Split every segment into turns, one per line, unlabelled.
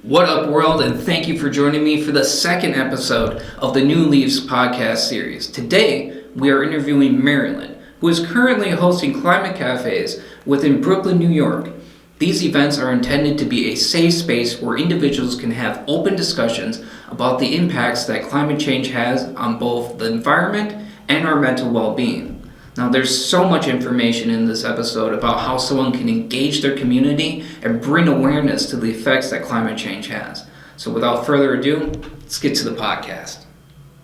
What up, world, and thank you for joining me for the second episode of the New Leaves podcast series. Today, we are interviewing Marilynn, who is currently hosting climate cafes within Brooklyn, New York. These events are intended to be a safe space where individuals can have open discussions about the impacts that climate change has on both the environment and our mental well-being. Now, there's so much information in this episode about how someone can engage their community and bring awareness to the effects that climate change has. So without further ado, let's get to the podcast.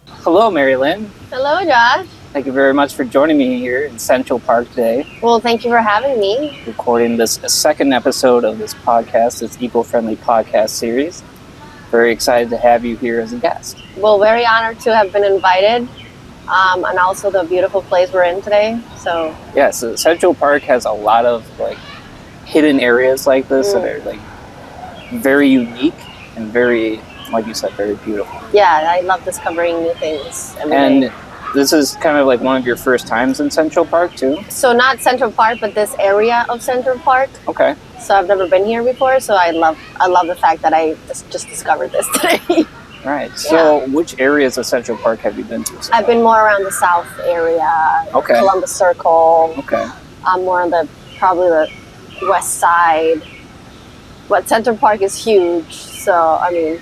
Hello, Marilynn.
Hello, Josh.
Thank you very much for joining me here in Central Park today.
Well, thank you for having me.
Recording this second episode of this podcast, this eco-friendly podcast series. Very excited to have you here as a guest.
Well, very honored to have been invited. And also the beautiful place we're in today. So
yes, Central Park has a lot of hidden areas like this that are very unique and very, like you said, very beautiful.
Yeah, I love discovering new things every day.
This is kind of like one of your first times in Central Park too?
So not Central Park, but this area of Central Park.
Okay.
So I've never been here before, so I love the fact that I just discovered this today.
Right. So which areas of Central Park have you been to?
I've been more around the south area,
Okay.
Columbus Circle.
Okay.
More on probably the west side. But Central Park is huge, so I mean.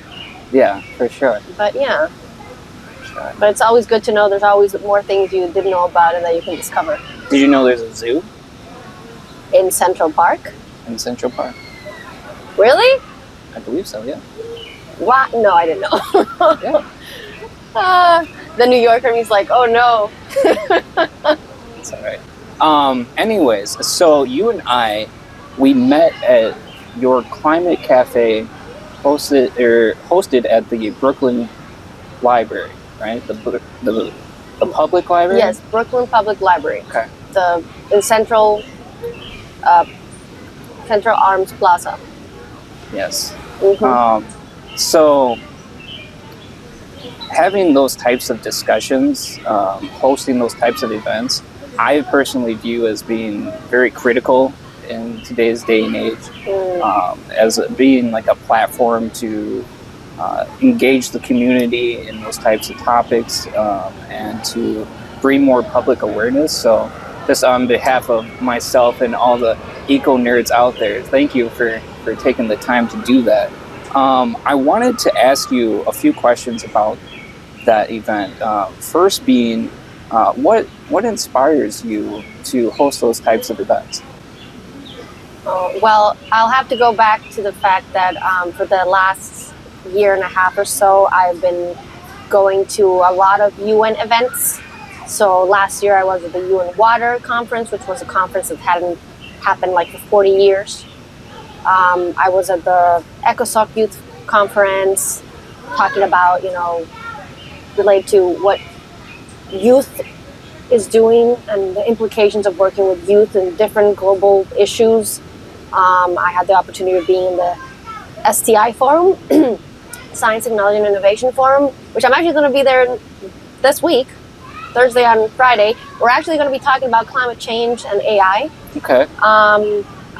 Yeah, for sure.
But yeah.
Sure.
But it's always good to know there's always more things you didn't know about and that you can discover.
Did you know there's a zoo
In Central Park?
in Central Park?
Really?
I believe so, yeah.
What? No, I didn't know.
Yeah.
The New Yorker me's like, oh no.
That's all right. Anyways, so you and we met at your climate cafe hosted at the Brooklyn Library, right? The public library?
Yes, Brooklyn Public Library.
Okay.
In Central Arms Plaza.
Yes.
Mm-hmm.
So having those types of discussions, hosting those types of events, I personally view as being very critical in today's day and age, as being like a platform to engage the community in those types of topics and to bring more public awareness. So just on behalf of myself and all the eco nerds out there, thank you for taking the time to do that. I wanted to ask you a few questions about that event. First being, what inspires you to host those types of events?
Well, I'll have to go back to the fact that for the last year and a half or so, I've been going to a lot of UN events. So last year I was at the UN Water Conference, which was a conference that hadn't happened for 40 years. I was at the EcoSoc Youth Conference talking about, related to what youth is doing and the implications of working with youth in different global issues. I had the opportunity of being in the STI Forum, Science, Technology and Innovation Forum, which I'm actually going to be there this week, Thursday and Friday. We're actually going to be talking about climate change and AI.
Okay.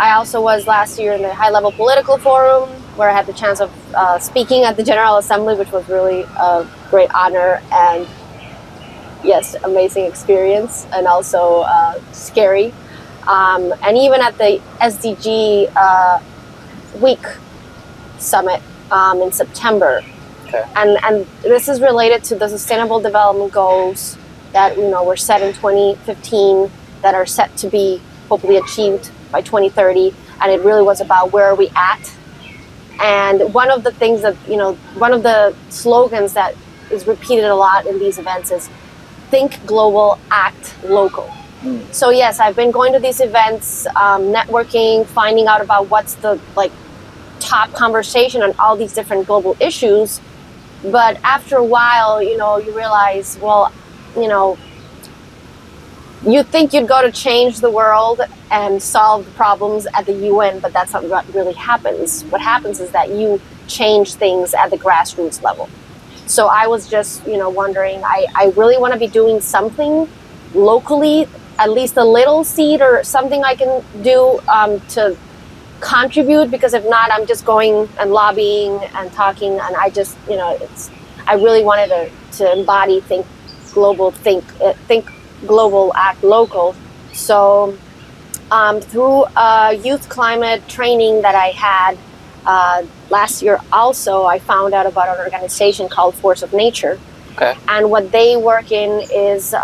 I also was last year in the High Level Political Forum, where I had the chance of speaking at the General Assembly, which was really a great honor and, yes, amazing experience, and also scary. And even at the SDG Week Summit in September.
Okay.
And this is related to the Sustainable Development Goals that were set in 2015 that are set to be hopefully achieved by 2030, and it really was about where are we at. And one of the things that, one of the slogans that is repeated a lot in these events is think global, act local. So yes, I've been going to these events, networking, finding out about what's the top conversation on all these different global issues. But after a while, you realize, well, you think you'd go to change the world and solve the problems at the UN, but that's not what really happens. What happens is that you change things at the grassroots level. So I was just, wondering, I really want to be doing something locally, at least a little seed or something I can do to contribute, because if not, I'm just going and lobbying and talking, and I just, I really wanted to embody think global, think global, act local. So through youth climate training that I had last year, also I found out about an organization called Force of Nature.
Okay.
And what they work in is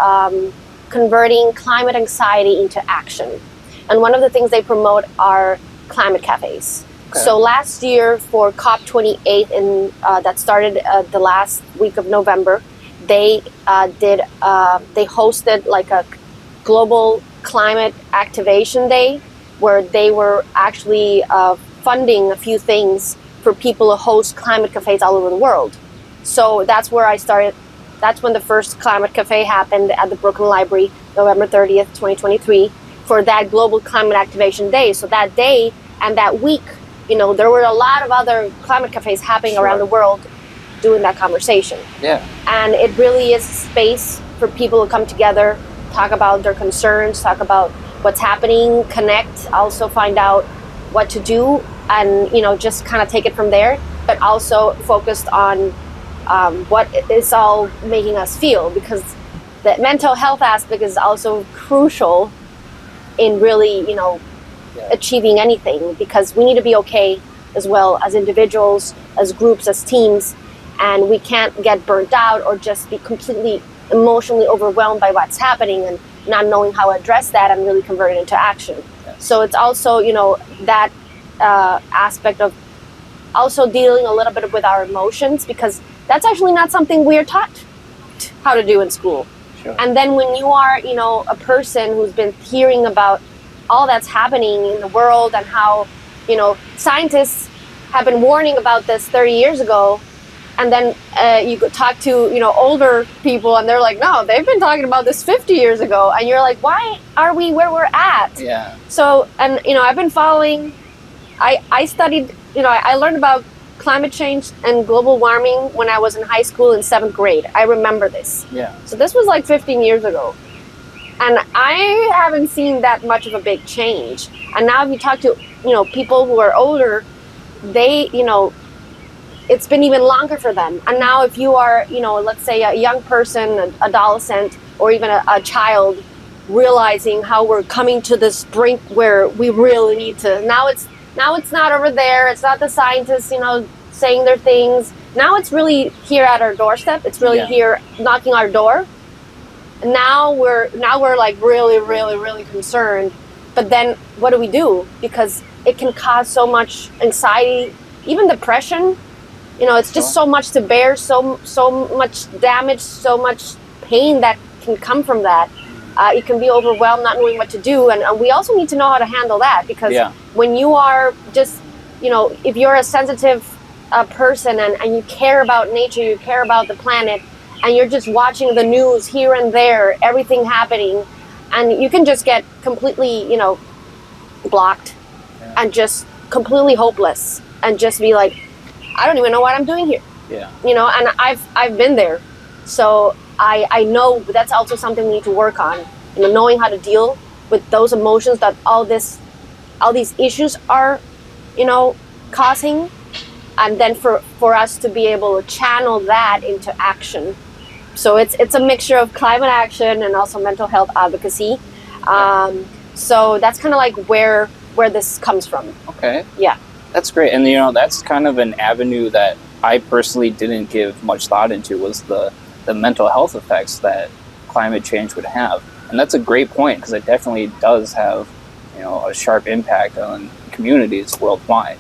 converting climate anxiety into action. And one of the things they promote are climate cafes. Okay. So last year for COP28, that started the last week of November, they hosted like a global climate activation day where they were actually funding a few things for people to host climate cafes all over the world. So that's where I started. That's when the first climate cafe happened at the Brooklyn Library, November 30th, 2023, for that global climate activation day. So that day and that week, there were a lot of other climate cafes happening around the world doing that conversation.
Yeah.
And it really is a space for people to come together, talk about their concerns, talk about what's happening, connect, also find out what to do, and just kind of take it from there, but also focused on what it's all making us feel, because the mental health aspect is also crucial in really achieving anything, because we need to be okay as well as individuals, as groups, as teams, and we can't get burnt out or just be completely emotionally overwhelmed by what's happening and not knowing how to address that and really convert it into action. So it's also that aspect of also dealing a little bit with our emotions, because that's actually not something we're taught how to do in school.
Sure.
And then when you are a person who's been hearing about all that's happening in the world and how scientists have been warning about this 30 years ago, and then you could talk to older people and they're like, no, they've been talking about this 50 years ago, and you're like, why are we where we're at?
Yeah.
So, and I've been following, I studied, I learned about climate change and global warming when I was in high school in 7th grade. I remember this.
Yeah.
So this was like 15 years ago. And I haven't seen that much of a big change. And now if you talk to, people who are older, they, it's been even longer for them. And now if you are, let's say a young person, an adolescent, or even a child, realizing how we're coming to this brink where we really need to, now it's not over there, it's not the scientists, saying their things. Now it's really here at our doorstep. It's really here knocking our door. Now we're like really, really, really concerned. But then what do we do? Because it can cause so much anxiety, even depression. It's just so much to bear, so much damage, so much pain that can come from that. It can be overwhelmed, not knowing what to do. And we also need to know how to handle that, because when you are just, if you're a sensitive person and you care about nature, you care about the planet, and you're just watching the news here and there, everything happening, and you can just get completely, blocked and just completely hopeless and just be like, I don't even know what I'm doing here.
Yeah.
And I've been there. So I know that's also something we need to work on, knowing how to deal with those emotions that all these issues are, causing, and then for us to be able to channel that into action. So it's a mixture of climate action and also mental health advocacy. So that's kind of like where this comes from.
Okay.
Yeah.
That's great. And that's kind of an avenue that I personally didn't give much thought into, was the mental health effects that climate change would have. And that's a great point, because it definitely does have, a sharp impact on communities worldwide.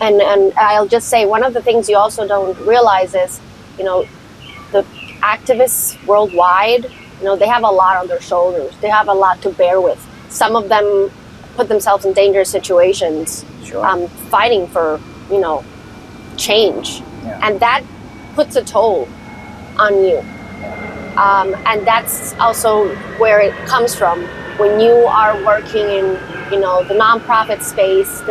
And I'll just say, one of the things you also don't realize is, the activists worldwide, they have a lot on their shoulders. They have a lot to bear with. Some of them put themselves in dangerous situations, fighting for, change.
Yeah.
And that puts a toll on you. And that's also where it comes from. When you are working in, the nonprofit space,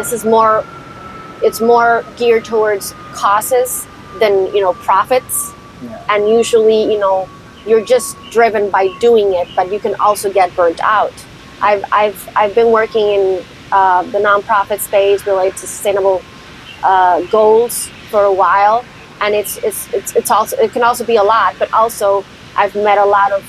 it's more geared towards causes than, profits.
Yeah.
And usually, you're just driven by doing it, but you can also get burnt out. I've been working in the nonprofit space related to sustainable goals for a while, and it's also, it can also be a lot. But also, I've met a lot of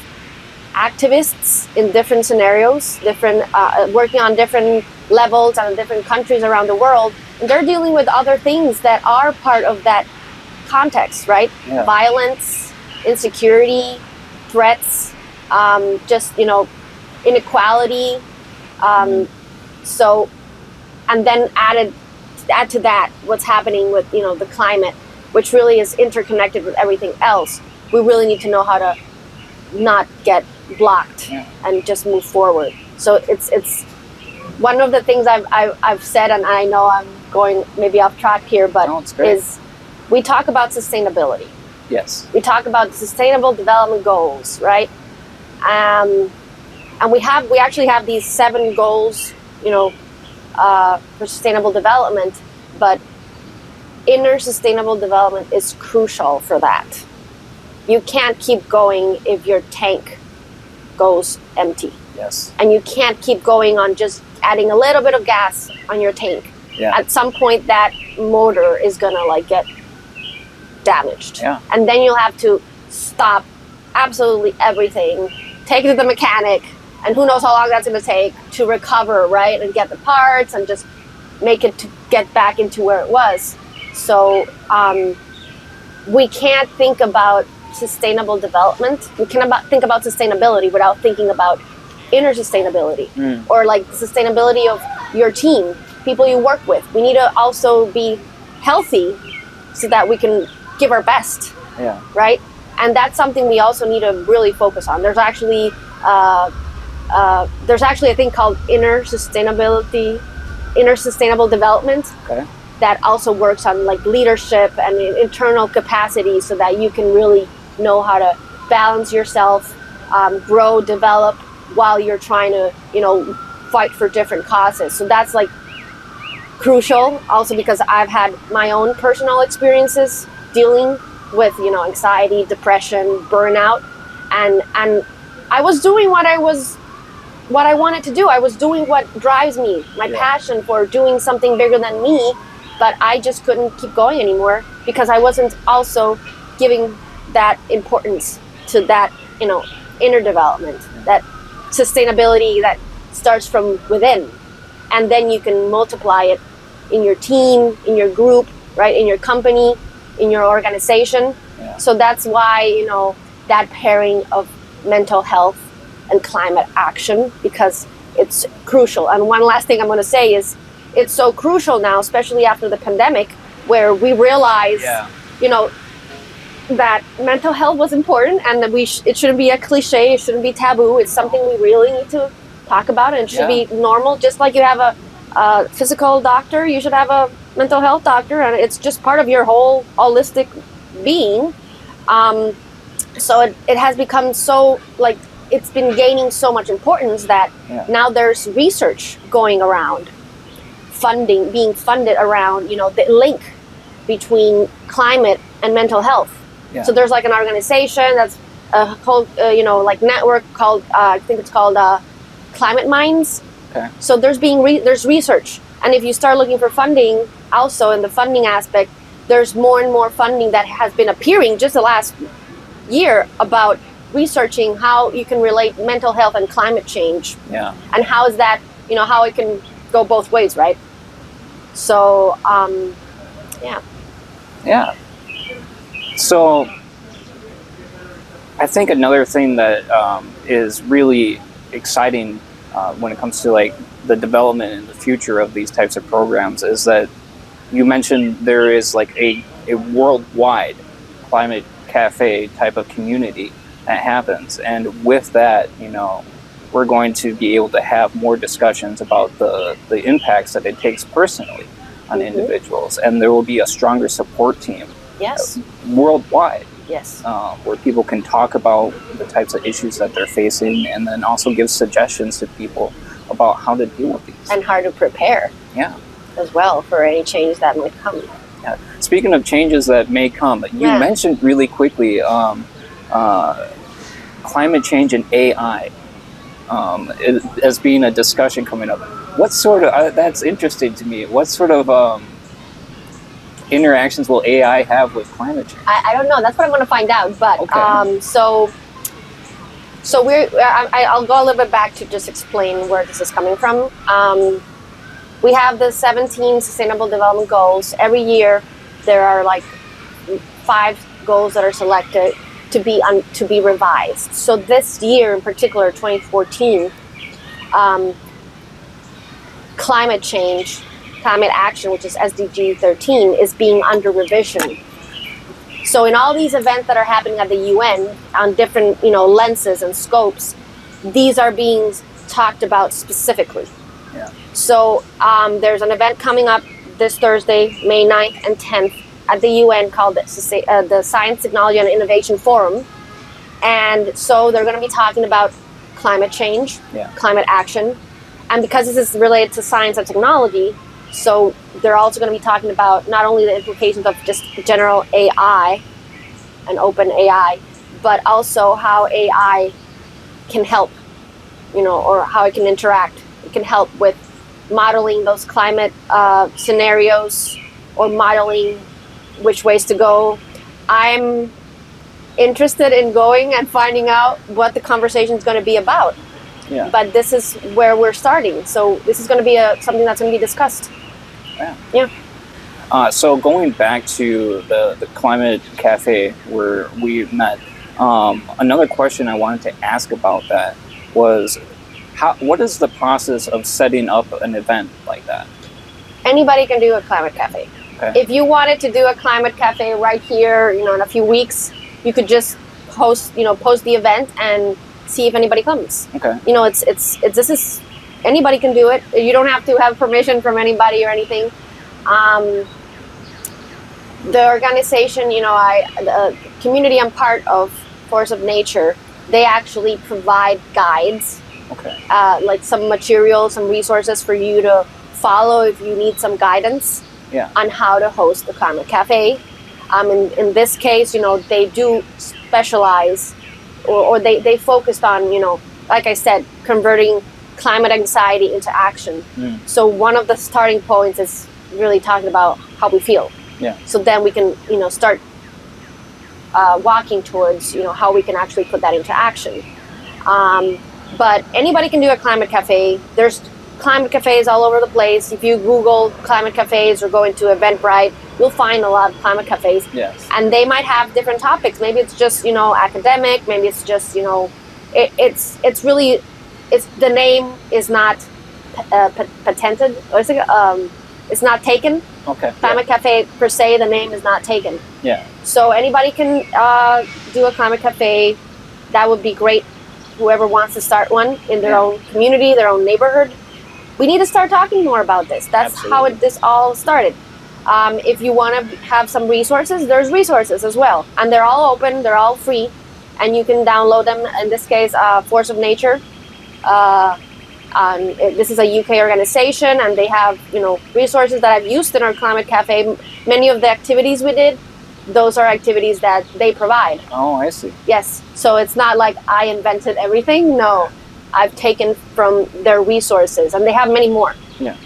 activists in different scenarios, different working on different levels and in different countries around the world, and they're dealing with other things that are part of that context, right?
Yeah.
Violence, insecurity, threats, just, you know, inequality. So, and then add to that what's happening with, you know, the climate, which really is interconnected with everything else. We really need to know how to not get blocked and just move forward. So it's one of the things I've said, and I know I'm going maybe off track here, but is we talk about sustainability.
Yes.
We talk about sustainable development goals, right? And we actually have these 7 goals, you know, for sustainable development, but inner sustainable development is crucial for that. You can't keep going if your tank goes empty.
Yes.
And you can't keep going on just adding a little bit of gas on your tank.
Yeah.
At some point, that motor is gonna like get damaged.
Yeah.
And then you'll have to stop absolutely everything, take it to the mechanic, and who knows how long that's gonna take to recover, right? And get the parts and just make it to get back into where it was. So we can't think about sustainable development. We cannot think about sustainability without thinking about inner sustainability or like the sustainability of your team, people you work with. We need to also be healthy so that we can give our best, right? And that's something we also need to really focus on. There's actually a thing called inner sustainable development that also works on like leadership and internal capacity, so that you can really know how to balance yourself, grow, develop, while you're trying to, you know, fight for different causes. So that's like crucial, also because I've had my own personal experiences dealing with, you know, anxiety, depression, burnout, and I was doing what I wanted to do. I was doing what drives me, my passion for doing something bigger than me, but I just couldn't keep going anymore because I wasn't also giving that importance to that, you know, inner development, that sustainability that starts from within, and then you can multiply it in your team, in your group, right, in your company, in your organization. So that's why, you know, that pairing of mental health and climate action, because it's crucial. And one last thing I'm going to say is it's so crucial now, especially after the pandemic, where we realize, you know, that mental health was important, and that it shouldn't be a cliche, it shouldn't be taboo. It's something we really need to talk about, and it should be normal. Just like you have a physical doctor, you should have a mental health doctor, and it's just part of your whole holistic being. So it has become so, like, it's been gaining so much importance that now there's research going around, being funded around, you know, the link between climate and mental health. So there's like an organization that's called, you know, like network called, I think it's called Climate Minds. So there's research, and if you start looking for funding, also in the funding aspect, there's more and more funding that has been appearing just the last year about researching how you can relate mental health and climate change, and how is that, you know, how it can go both ways, right? So
So I think another thing that is really exciting when it comes to like the development and the future of these types of programs is that you mentioned there is like a worldwide climate cafe type of community that happens, and with that, you know, we're going to be able to have more discussions about the impacts that it takes personally on individuals, and there will be a stronger support team worldwide, where people can talk about the types of issues that they're facing, and then also give suggestions to people about how to deal with these
and how to prepare as well for any change that might come.
Speaking of changes that may come, you mentioned really quickly climate change and AI. as being a discussion coming up. What sort of that's interesting to me. What sort of interactions will AI have with climate change?
I don't know. That's what I'm going to find out. But
Okay.
so I'll go a little bit back to just explain where this is coming from. We have the 17 Sustainable Development Goals. Every year, there are like 5 goals that are selected to be revised. So this year in particular, 2014, climate change, climate action, which is SDG 13, is being under revision. So in all these events that are happening at the UN on different lenses and scopes, these are being talked about specifically.
Yeah.
So there's an event coming up this Thursday, May 9th and 10th at the UN called the Science, Technology and Innovation Forum. And so they're going to be talking about climate change, climate action. And because this is related to science and technology, so they're also going to be talking about not only the implications of just general AI and open AI, but also how AI can help, or how it can interact. It can help with modeling those climate scenarios or modeling which ways to go. I'm interested in going and finding out what the conversation is going to be about.
Yeah.
But this is where we're starting. So this is going to be something that's going to be discussed.
Yeah. So going back to the Climate Cafe where we met, another question I wanted to ask about that was, what is the process of setting up an event like that?
Anybody can do a Climate Cafe.
Okay.
If you wanted to do a Climate Cafe right here, in a few weeks, you could just post the event and see if anybody comes.
Okay.
This is anybody can do it. You don't have to have permission from anybody or anything. The organization, the community I'm part of, Force of Nature, they actually provide guides.
Okay.
Like some materials, some resources for you to follow if you need some guidance on how to host the Climate Cafe. In this case, they do specialize or they focused on, like I said, converting climate anxiety into action. So one of the starting points is really talking about how we feel.
Yeah.
So then we can, start walking towards, how we can actually put that into action. But anybody can do a Climate Cafe. There's climate cafes all over the place. If you Google climate cafes or go into Eventbrite, you'll find a lot of climate cafes.
Yes.
And they might have different topics. Maybe it's just, academic. Maybe it's just, it's really, the name is not patented. Or it's not taken.
Okay.
Climate Cafe per se, the name is not taken.
Yeah.
So anybody can do a climate cafe. That would be great. Whoever wants to start one in their own community, their own neighborhood. We need to start talking more about this. That's how this all started. If you want to have some resources, there's resources as well. And they're all open, they're all free. And you can download them. In this case, Force of Nature. This is a UK organization, and they have resources that I've used in our Climate Cafe. Many of the activities we did, those are activities that they provide.
Oh, I see.
Yes. So it's not like I invented everything. No, I've taken from their resources, and they have many more.
Yeah.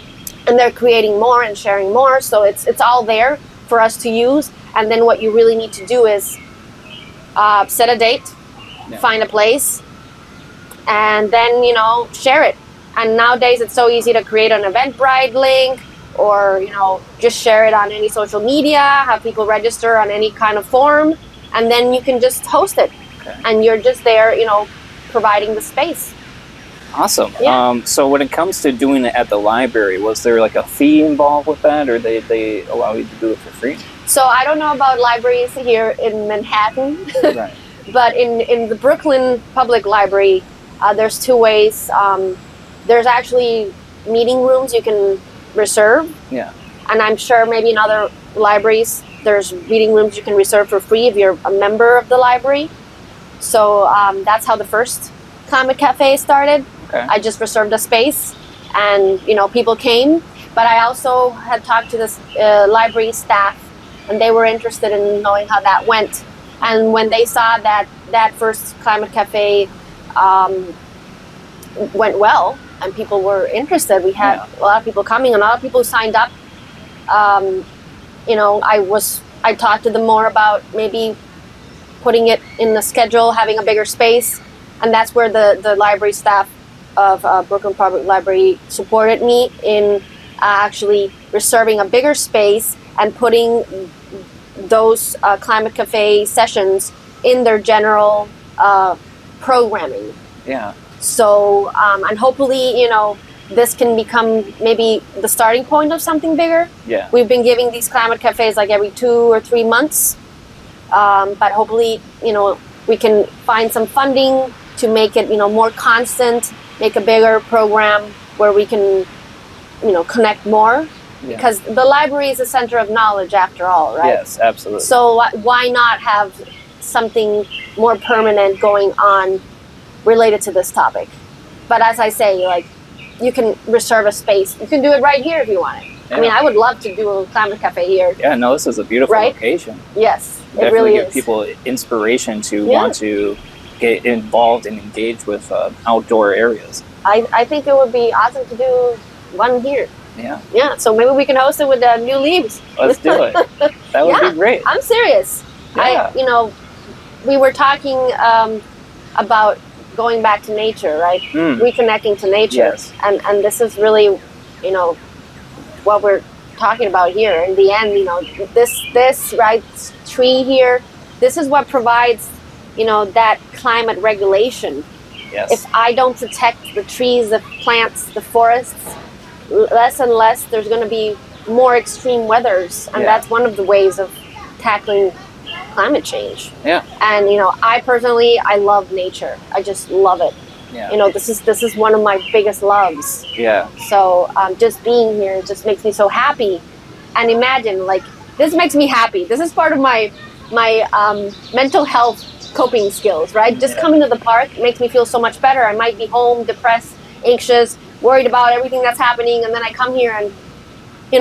And they're creating more and sharing more. So it's all there for us to use. And then what you really need to do is set a date, find a place, and then share it. And nowadays it's so easy to create an Eventbrite link, or just share it on any social media, have people register on any kind of form, and then you can just host it.
Okay.
And you're just there providing the space.
Awesome.
Yeah.
So when it comes to doing it at the library, was there like a fee involved with that, or they allow you to do it for free?
So I don't know about libraries here in Manhattan.
Right.
But in the Brooklyn Public Library, there's 2 ways. There's actually meeting rooms you can reserve.
Yeah.
And I'm sure maybe in other libraries, there's reading rooms you can reserve for free if you're a member of the library. So that's how the first Climate Cafe started.
Okay.
I just reserved a space, and people came. But I also had talked to this library staff, and they were interested in knowing how that went. And when they saw that first Climate Cafe went well, and people were interested. We had a lot of people coming, and a lot of people signed up. I talked to them more about maybe putting it in the schedule, having a bigger space, and that's where the library staff of Brooklyn Public Library supported me in actually reserving a bigger space and putting those Climate Cafe sessions in their general programming.
Yeah.
So, and hopefully, this can become maybe the starting point of something bigger.
Yeah.
We've been giving these Climate Cafes like every 2 or 3 months. But hopefully, we can find some funding to make it, more constant, make a bigger program where we can, connect more. Yeah. Because the library is a center of knowledge after all, right?
Yes, absolutely.
So why not have something more permanent going on related to this topic? But as I say, like, you can reserve a space. You can do it right here if you want it. Yeah. I mean, I would love to do a Climate Cafe here.
Yeah, no, this is a beautiful location.
Yes,
definitely
it really
give people inspiration to want to get involved and engage with outdoor areas.
I think it would be awesome to do one here.
Yeah.
Yeah, so maybe we can host it with the New Leaves.
Let's do it. That would be great.
I'm serious.
Yeah.
We were talking about going back to nature, right? Reconnecting to nature.
Yes.
And this is really, what we're talking about here. In the end, this right tree here, this is what provides, that climate regulation.
Yes.
If I don't protect the trees, the plants, the forests, less and less there's going to be more extreme weathers, and that's one of the ways of tackling climate change.
Yeah.
And I personally, I love nature. I just love it.
Yeah.
This is one of my biggest loves.
Yeah.
So just being here just makes me so happy. And imagine, like, this makes me happy. This is part of my mental health coping skills, right? Just coming to the park makes me feel so much better. I might be home, depressed, anxious, worried about everything that's happening, and then I come here and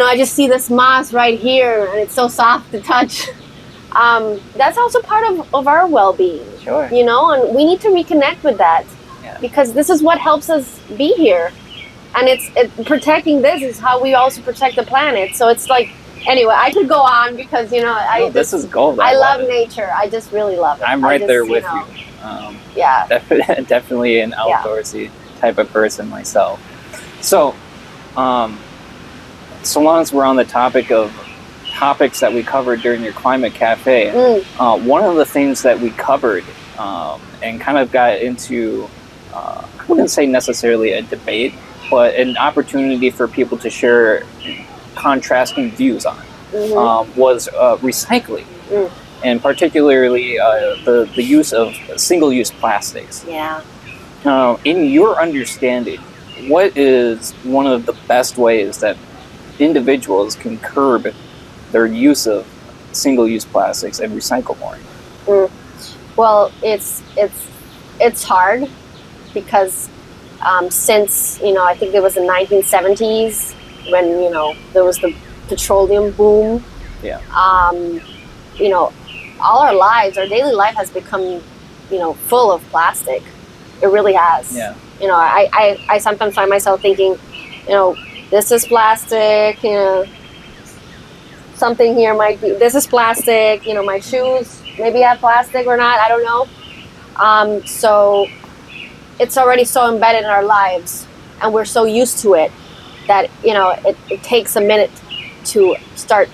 I just see this moss right here, and it's so soft to touch. That's also part of our well-being.
Sure.
And we need to reconnect with that, because this is what helps us be here, and protecting this is how we also protect the planet. So it's like, anyway, I could go on because
this is gold.
I love nature. I just really love it.
I'm right there with you.
Yeah.
Definitely an outdoorsy type of person myself. So, so long as we're on the topic of topics that we covered during your Climate Cafe, one of the things that we covered and kind of got into, I wouldn't say necessarily a debate, but an opportunity for people to share contrasting views on, was recycling, and particularly the use of single-use plastics.
Yeah.
In your understanding, what is one of the best ways that individuals can curb their use of single-use plastics and recycle more?
Well, it's hard because since I think it was the 1970s when there was the petroleum boom.
Yeah.
All our lives, our daily life has become full of plastic. It really has.
Yeah.
I sometimes find myself thinking, this is plastic, something here might be, this is plastic, my shoes maybe have plastic or not, I don't know. So it's already so embedded in our lives, and we're so used to it that, it takes a minute to start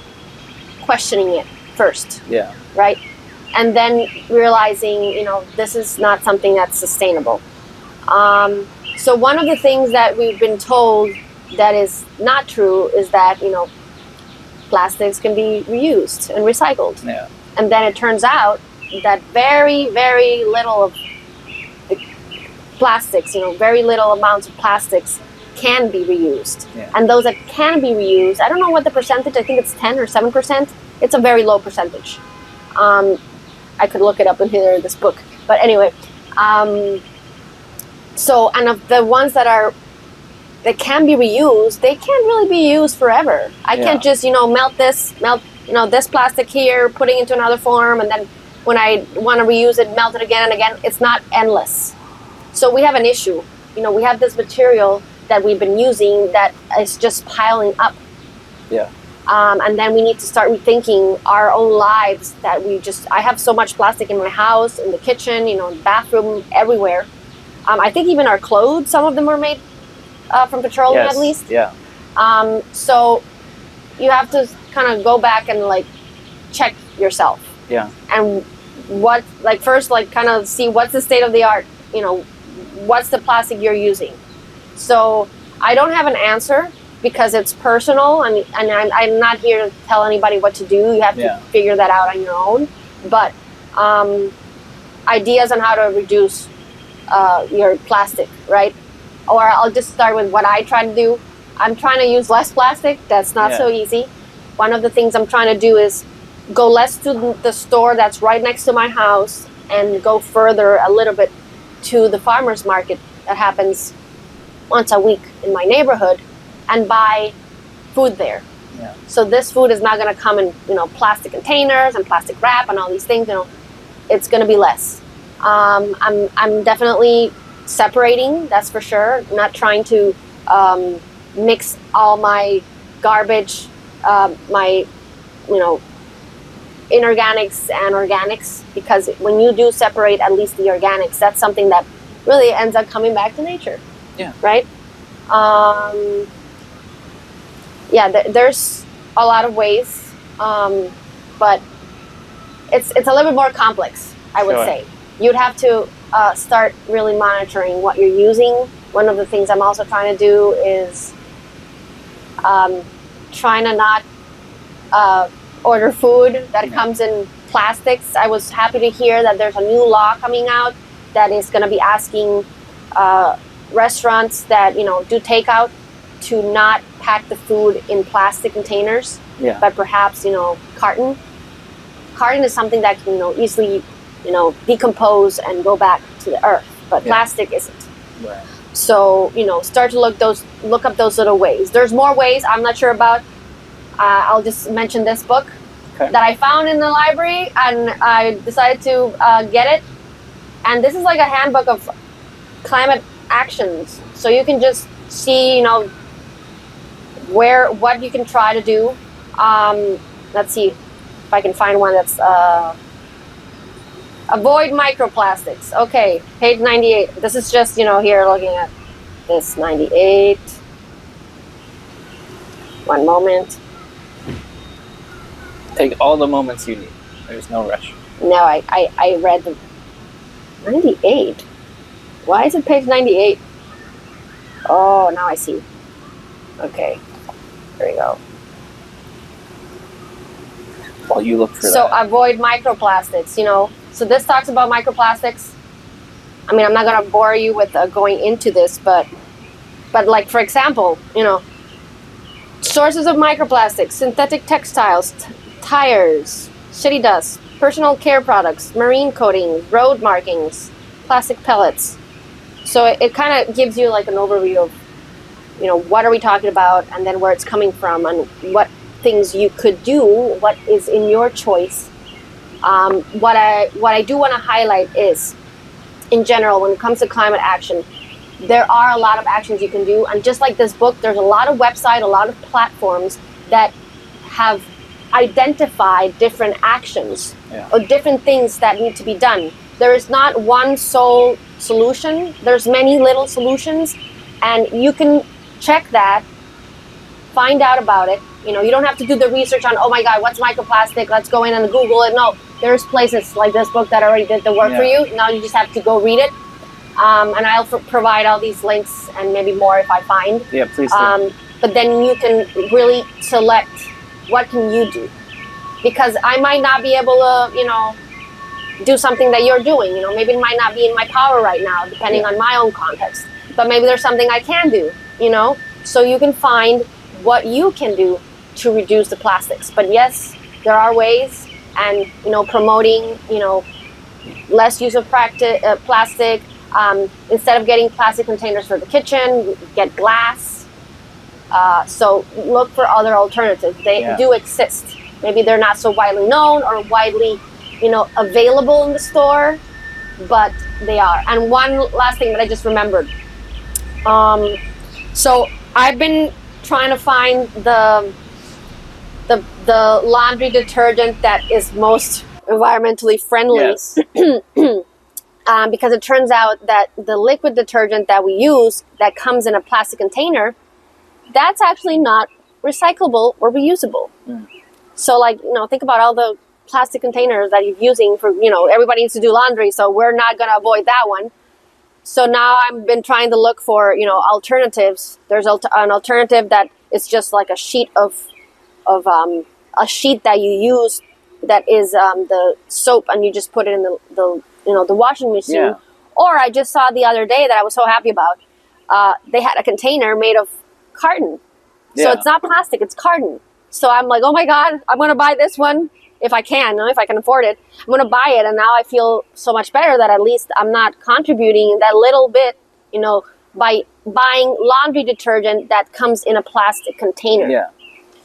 questioning it first.
Yeah.
Right? And then realizing, this is not something that's sustainable. So one of the things that we've been told that is not true is that, plastics can be reused and recycled.
Yeah.
And then it turns out that very, very little of the plastics, very little amounts of plastics can be reused.
Yeah.
And those that can be reused, I don't know what the percentage, I think it's 10 or 7%. It's a very low percentage. I could look it up in here in this book. But anyway, so, and of the ones that can be reused, they can't really be used forever. I can't just, melt this plastic here, putting it into another form, and then when I want to reuse it, melt it again and again. It's not endless. So we have an issue. we have this material that we've been using that is just piling up.
Yeah.
And then we need to start rethinking our own lives that I have so much plastic in my house, in the kitchen, in the bathroom, everywhere. I think even our clothes, some of them were made from petroleum,
Yes.
at least.
Yeah.
So you have to kind of go back and like check yourself.
Yeah.
And first kind of see what's the state of the art, what's the plastic you're using. So I don't have an answer because it's personal, and I'm not here to tell anybody what to do. You have to figure that out on your own. But ideas on how to reduce your plastic, right? Or I'll just start with what I try to do. I'm trying to use less plastic. That's not so easy. One of the things I'm trying to do is go less to the store that's right next to my house and go further a little bit to the farmer's market that happens once a week in my neighborhood and buy food there.
Yeah.
So this food is not going to come in, plastic containers and plastic wrap and all these things. It's going to be less. I'm definitely separating. That's for sure. I'm not trying to mix all my garbage, my inorganics and organics, because when you do separate at least the organics, that's something that really ends up coming back to nature.
Yeah.
Right. There's a lot of ways, but it's a little bit more complex, I would say. You'd have to start really monitoring what you're using. One of the things I'm also trying to do is trying to not order food that comes in plastics. I was happy to hear that there's a new law coming out that is going to be asking restaurants that do takeout to not pack the food in plastic containers, but perhaps carton. Carton is something that can easily decompose and go back to the earth, but plastic isn't.
Right.
So start to look up those little ways. There's more ways I'm not sure about. I'll just mention this book that I found in the library, and I decided to get it. And this is like a handbook of climate actions, so you can just see what you can try to do. Let's see if I can find one that's avoid microplastics. Okay, page 98. This is just here looking at this 98. One moment.
Take all the moments you need. There's no rush.
No, I read the 98. Why is it page 98? Oh, now I see. Okay, there we go.
While you look for
So avoid microplastics, So this talks about microplastics. I mean, I'm not going to bore you with going into this, but like, for example, sources of microplastics: synthetic textiles, tires, city dust, personal care products, marine coatings, road markings, plastic pellets. So it kind of gives you like an overview of, what are we talking about, and then where it's coming from, and what things you could do, what is in your choice. What I do want to highlight is, in general, when it comes to climate action, there are a lot of actions you can do. And just like this book, there's a lot of websites, a lot of platforms that have identified different actions or different things that need to be done. There is not one sole solution. There's many little solutions, and you can check that, find out about it. You don't have to do the research on, oh my God, what's microplastic? Let's go in and Google it. No, there's places like this book that already did the work for you. Now you just have to go read it. And I'll provide all these links and maybe more if I find.
Yeah, please do.
But then you can really select what can you do. Because I might not be able to, do something that you're doing. Maybe it might not be in my power right now, depending on my own context. But maybe there's something I can do, So you can find what you can do to reduce the plastics. But yes, there are ways, and promoting less use of plastic. Instead of getting plastic containers for the kitchen, get glass. So look for other alternatives. They do exist. Maybe they're not so widely known or widely available in the store, but they are. And one last thing that I just remembered, So I've been trying to find the laundry detergent that is most environmentally friendly.
Yes.
Because it turns out that the liquid detergent that we use that comes in a plastic container, that's actually not recyclable or reusable. So like, think about all the plastic containers that you're using for, everybody needs to do laundry, so we're not going to avoid that one. So now I've been trying to look for, alternatives. There's an alternative that is just like a sheet of a sheet that you use that is the soap, and you just put it in the washing machine.
Yeah.
Or I just saw the other day that I was so happy about. They had a container made of carton. So
Yeah.
it's not plastic, it's carton. So I'm like, oh my God, I'm going to buy this one if I can, if I can afford it. I'm going to buy it, and now I feel so much better that at least I'm not contributing that little bit, by buying laundry detergent that comes in a plastic container.
Yeah.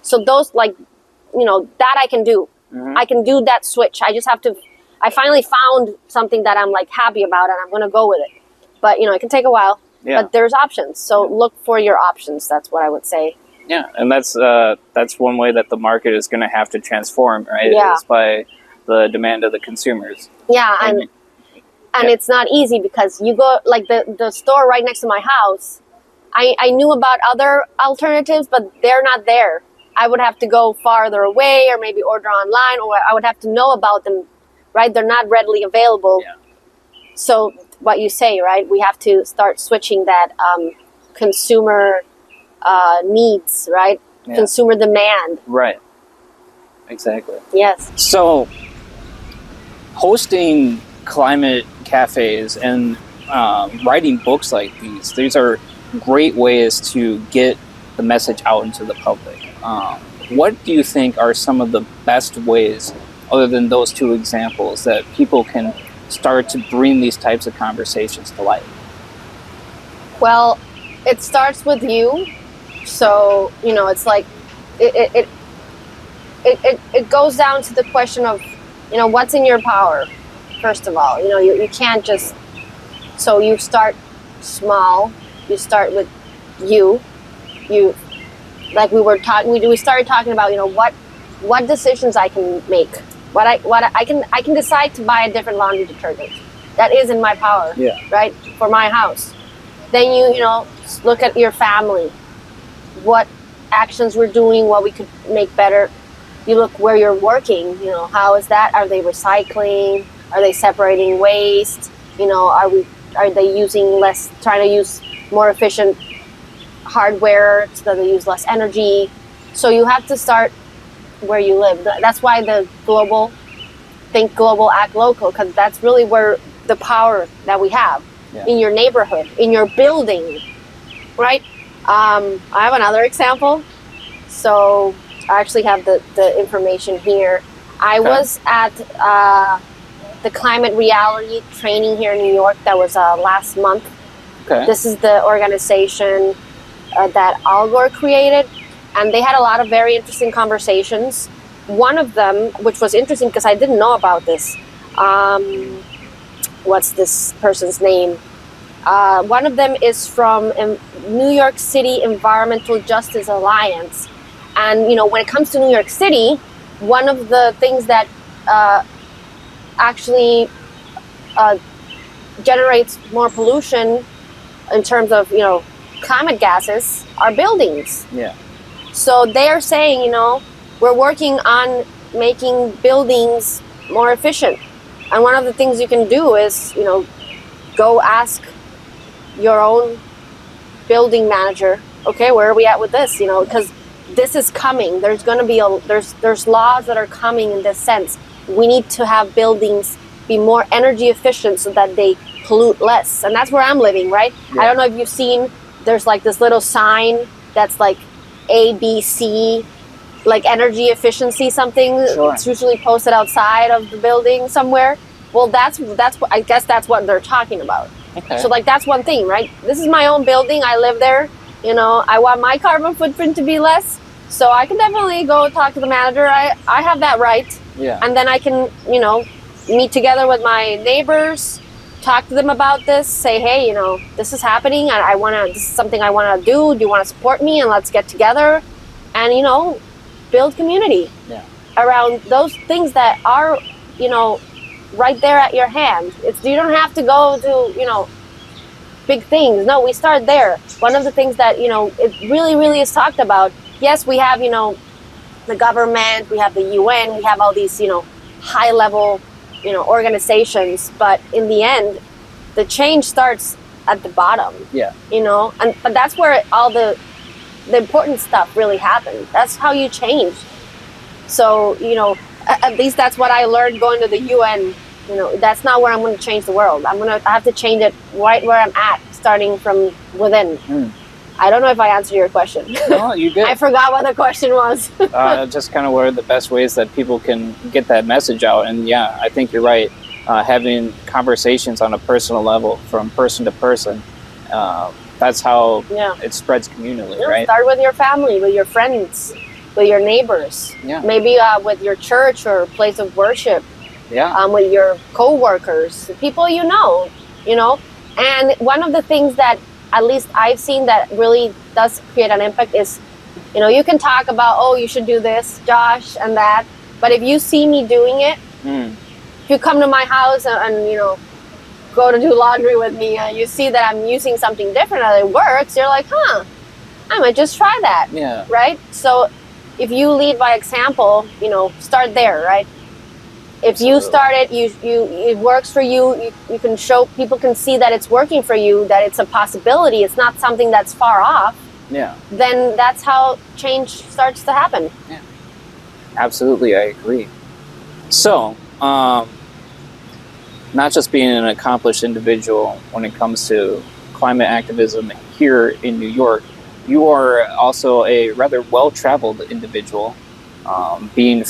So those, that I can do.
Mm-hmm.
I can do that switch. I finally found something that I'm like happy about, and I'm going to go with it. But, it can take a while.
Yeah.
But there's options. So look for your options. That's what I would say.
Yeah, and that's one way that the market is going to have to transform, right?
Yeah.
Is by the demand of the consumers.
Yeah, and it's not easy because you go, like the store right next to my house, I knew about other alternatives, but they're not there. I would have to go farther away or maybe order online, or I would have to know about them, right? They're not readily available.
Yeah.
So what you say, right? We have to start switching that consumer needs, right?
Yeah.
Consumer demand.
Right. Exactly.
Yes.
So, hosting climate cafes and writing books like these are great ways to get the message out into the public. What do you think are some of the best ways, other than those two examples, that people can start to bring these types of conversations to light?
Well, it starts with you. So, it's like it goes down to the question of, what's in your power, first of all. You can't just, so you start small. You start with you, like we started talking about, what decisions I can make, I can decide to buy a different laundry detergent. That is in my power,
Yeah.
right, for my house. Then you look at your family, what actions we're doing, what we could make better. You look where you're working, how is that? Are they recycling? Are they separating waste? Are they using trying to use more efficient hardware so that they use less energy? So you have to start where you live. That's why think global, act local, because that's really where the power that we have.
Yeah.
In your neighborhood, in your building, right? I have another example. So I actually have the information here. I was at the climate reality training here in New York that was last month.
Okay.
This is the organization that Al Gore created, and they had a lot of very interesting conversations. One of them, which was interesting because I didn't know about this, what's this person's name? One of them is from New York City Environmental Justice Alliance. And, when it comes to New York City, one of the things that actually generates more pollution in terms of, climate gases are buildings.
Yeah.
So they are saying, we're working on making buildings more efficient. And one of the things you can do is, go ask your own building manager, okay, where are we at with this? Because this is coming. There's going to be there's laws that are coming in this sense. We need to have buildings be more energy efficient so that they pollute less. And that's where I'm living, right?
Yeah.
I don't know if you've seen, there's like this little sign that's like ABC, like energy efficiency something.
Sure.
It's usually posted outside of the building somewhere. Well, that's what I guess that's what they're talking about.
Okay.
So like that's one thing, right? This is my own building. I live there. I want my carbon footprint to be less. So I can definitely go talk to the manager. I have that right.
Yeah.
And then I can, meet together with my neighbors talk to them about this, say, hey, this is happening, and this is something I want to do you want to support me, and let's get together and build community around those things that are right there at your hand. You don't have to go to big things. No, we start there. One of the things that it really, really is talked about. Yes, we have the government, we have the UN, we have all these high level organizations, but in the end, the change starts at the bottom. But that's where all the important stuff really happens. That's how you change. So at least that's what I learned going to the UN. That's not where I'm going to change the world. I have to change it right where I'm at, starting from within. I don't know if I answered your question.
No, you did.
I forgot what the question was.
Just kind of what are the best ways that people can get that message out. And yeah, I think you're right. Having conversations on a personal level, from person to person, that's how it spreads communally, right?
Start with your family, with your friends, with your neighbors. Maybe with your church or place of worship. With your co-workers, people you know. And one of the things that at least I've seen that really does create an impact is, you can talk about, oh, you should do this, Josh, and that. But if you see me doing it, if you come to my house and go to do laundry with me, and you see that I'm using something different and it works, you're like, I might just try that. Right? So if you lead by example, start there, right? If you start it, it works for you. You can show, people can see that it's working for you, that it's a possibility. It's not something that's far off. Then that's how change starts to happen.
Absolutely, I agree. So, not just being an accomplished individual when it comes to climate activism here in New York, you are also a rather well-traveled individual. Being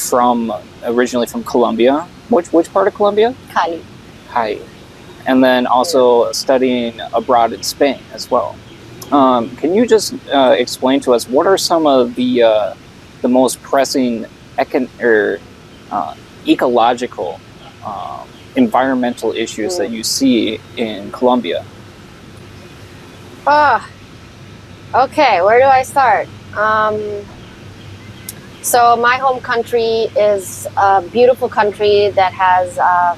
originally from Colombia. Which part of Colombia?
Cali.
And then also studying abroad in Spain as well. Can you just explain to us what are some of the most pressing ecological, environmental issues that you see in Colombia?
Okay, where do I start? So my home country is a beautiful country that has a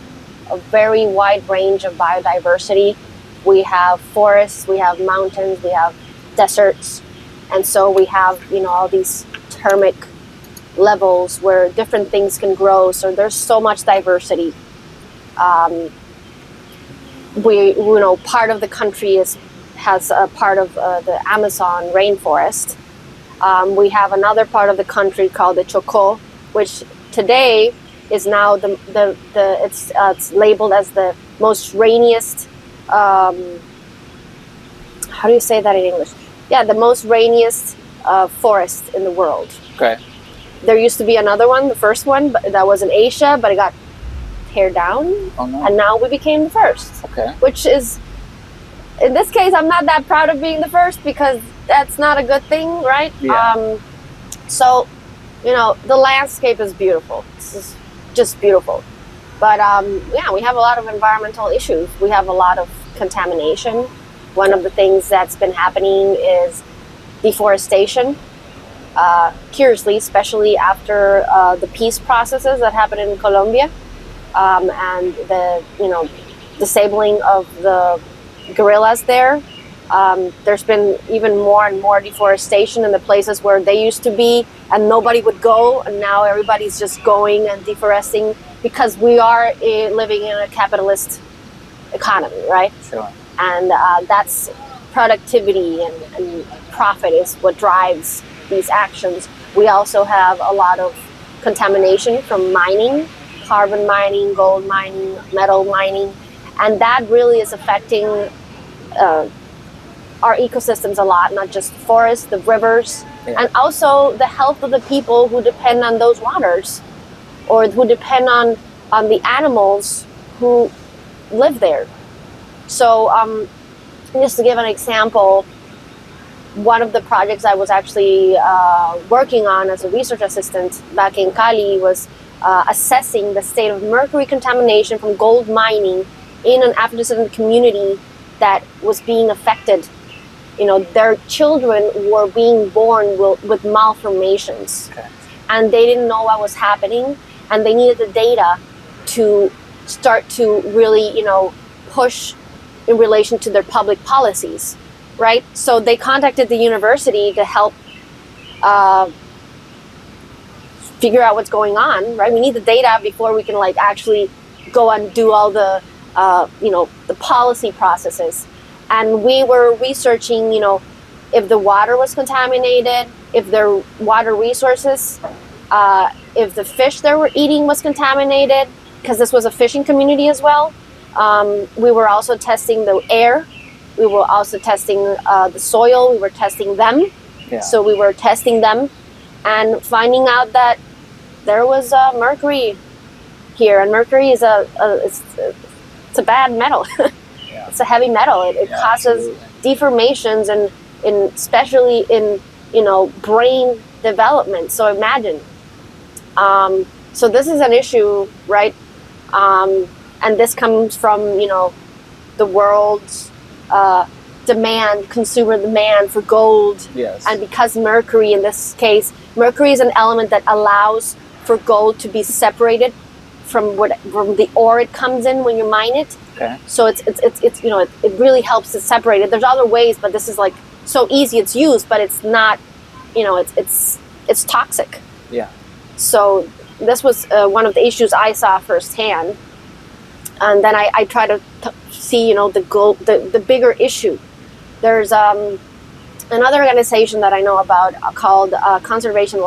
very wide range of biodiversity. We have forests, we have mountains, we have deserts, and so we have all these thermic levels where different things can grow. So there's so much diversity. Part of the country has a part of the Amazon rainforest. We have another part of the country called the Chocó, which today is now it's labeled as the most rainiest. How do you say that in English? Yeah, the most rainiest forest in the world.
Okay.
There used to be another one, the first one, but that was in Asia, but it got teared down, and now we became the first.
Okay.
Which is, in this case, I'm not that proud of being the first because that's not a good thing, right? So, the landscape is beautiful. It's just beautiful. But we have a lot of environmental issues. We have a lot of contamination. One of the things that's been happening is deforestation. Curiously, especially after the peace processes that happened in Colombia, and the disabling of the guerrillas there. There's been even more and more deforestation in the places where they used to be and nobody would go, and now everybody's just going and deforesting because we are living in a capitalist economy, right?
Sure.
And that's productivity and profit is what drives these actions. We also have a lot of contamination from mining, carbon mining, gold mining, metal mining, and that really is affecting our ecosystems a lot, not just the forests, the rivers, and also the health of the people who depend on those waters, or who depend on the animals who live there. So just to give an example, one of the projects I was actually working on as a research assistant back in Cali was assessing the state of mercury contamination from gold mining in an African descendant community that was being affected. Their children were being born with malformations.
Okay.
And they didn't know what was happening, and they needed the data to start to really, push in relation to their public policies, right? So they contacted the university to help figure out what's going on, right? We need the data before we can actually go and do all the, the policy processes. And we were researching, if the water was contaminated, if their water resources, if the fish they were eating was contaminated, because this was a fishing community as well. We were also testing the air. We were also testing the soil. We were testing them.
Yeah.
So we were testing them and finding out that there was mercury here. And mercury is it's a bad metal.
Yeah.
It's a heavy metal. It causes deformations and especially in brain development. So imagine. So this is an issue, right? And this comes from the world's consumer demand for gold.
Yes.
And because mercury, in this case, mercury is an element that allows for gold to be separated from the ore it comes in when you mine it.
Okay.
So it's it really helps to separate it. There's other ways, but this is so easy. It's used, but it's not. It's toxic.
Yeah.
So this was one of the issues I saw firsthand, and then I try to see the bigger issue. There's another organization that I know about called Conservation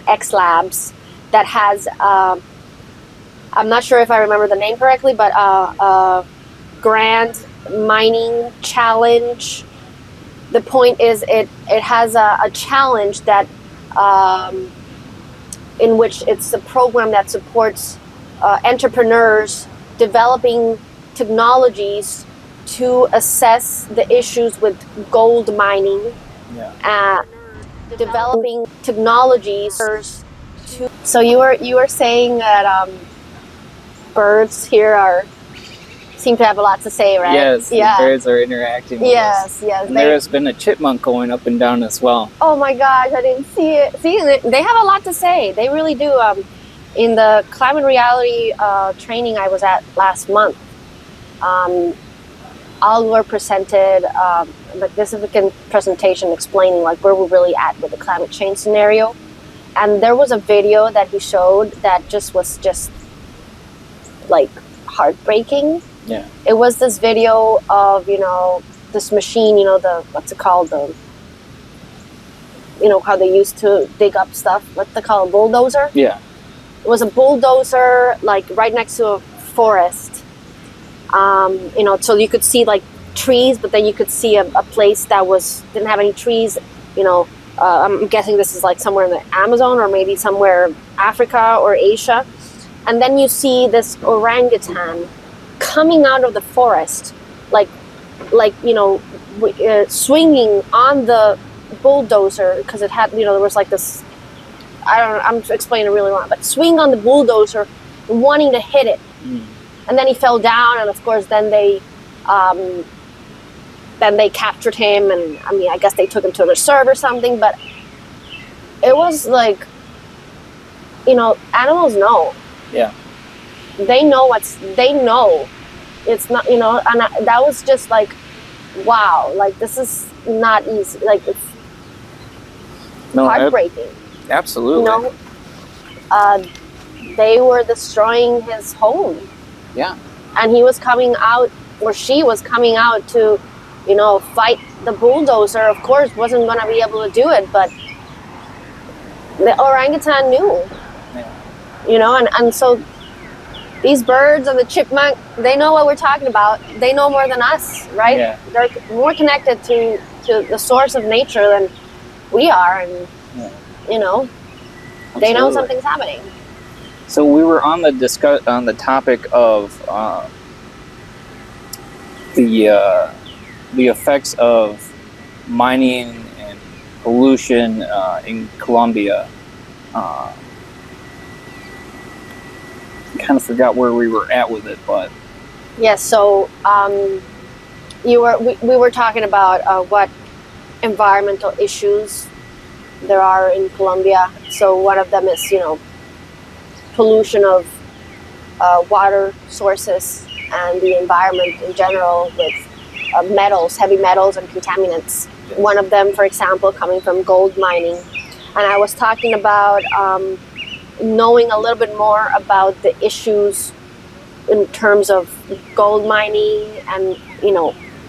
X Labs, that has I'm not sure if I remember the name correctly, but Grand Mining Challenge. The point is it has a challenge that in which it's a program that supports entrepreneurs developing technologies to assess the issues with gold mining.
Yeah.
Developing technologies to. So you were saying that birds here seem to have a lot to say, right?
Yes, the birds are interacting with us.
Yes.
And there has been a chipmunk going up and down as well.
Oh my gosh, I didn't see it. See, they have a lot to say. They really do. In the climate reality training I was at last month, all were presented a significant presentation explaining where we're really at with the climate change scenario. And there was a video that he showed that was heartbreaking.
Yeah.
It was this video of, this machine, what's it called? How they used to dig up stuff. What's it called? A bulldozer?
Yeah.
It was a bulldozer, right next to a forest. So you could see trees, but then you could see a place that didn't have any trees. I'm guessing this is somewhere in the Amazon or maybe somewhere Africa or Asia. And then you see this orangutan coming out of the forest, swinging on the bulldozer, because it had, there was this, I don't know, I'm explaining it really wrong, but swing on the bulldozer, wanting to hit it.
Mm.
And then he fell down, and of course then they captured him, and I guess they took him to a reserve or something, but it was animals know.
Yeah.
They know it's not, and that was just wow, this is not easy. It's heartbreaking.
Absolutely.
They were destroying his home.
Yeah.
And he was coming out, or she was coming out to, fight the bulldozer. Of course, wasn't going to be able to do it, but the orangutan knew.
Yeah.
And so these birds and the chipmunk, they know what we're talking about. They know more than us, right?
Yeah.
They're more connected to the source of nature than we are, and they know
Absolutely.
something's happening.
So we were on the topic of the effects of mining and pollution in Colombia. Kind of forgot where we were at with it, but
Yes. So we were talking about what environmental issues there are in Colombia. So one of them is, pollution of water sources and the environment in general with metals, heavy metals, and contaminants.
Yes.
One of them, for example, coming from gold mining. And I was talking about knowing a little bit more about the issues in terms of gold mining and,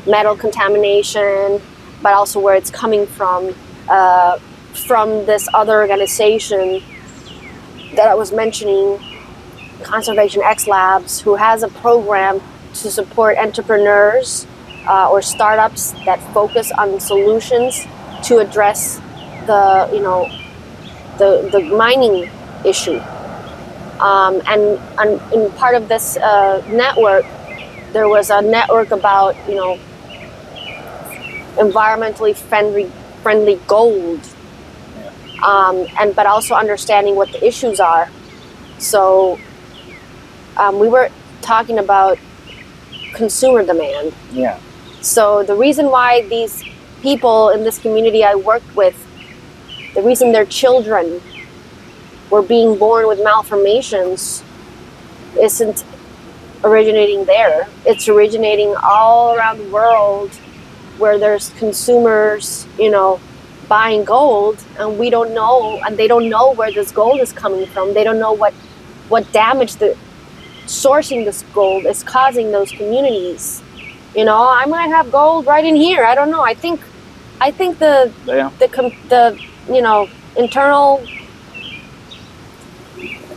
metal contamination, but also where it's coming from this other organization that I was mentioning, Conservation X Labs, who has a program to support entrepreneurs or startups that focus on solutions to address the mining issue. And in part of this network, there was a network about environmentally friendly gold, but also understanding what the issues are. So we were talking about consumer demand.
Yeah.
So the reason why these people in this community I worked with, the reason their children were being born with malformations isn't originating there. It's originating all around the world where there's consumers, buying gold, and we don't know, and they don't know where this gold is coming from. They don't know what damage the sourcing this gold is causing those communities. I might have gold right in here. I don't know. I think the internal.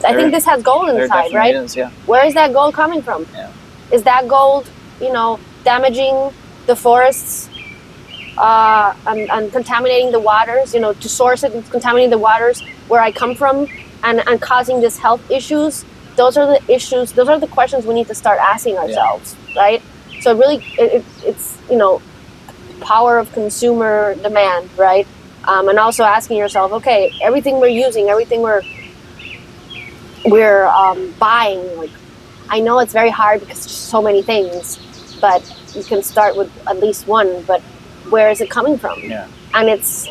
I think this has gold inside, right?
Is, yeah.
Where is that gold coming from?
Yeah.
Is that gold, damaging the forests and contaminating the waters? To source it and contaminating the waters where I come from and causing these health issues. Those are the issues. Those are the questions we need to start asking ourselves, right? So really, it's power of consumer demand, right? And also asking yourself, okay, everything we're using, everything we're buying. Like, I know it's very hard because there's so many things, but you can start with at least one. But where is it coming from?
Yeah.
And it's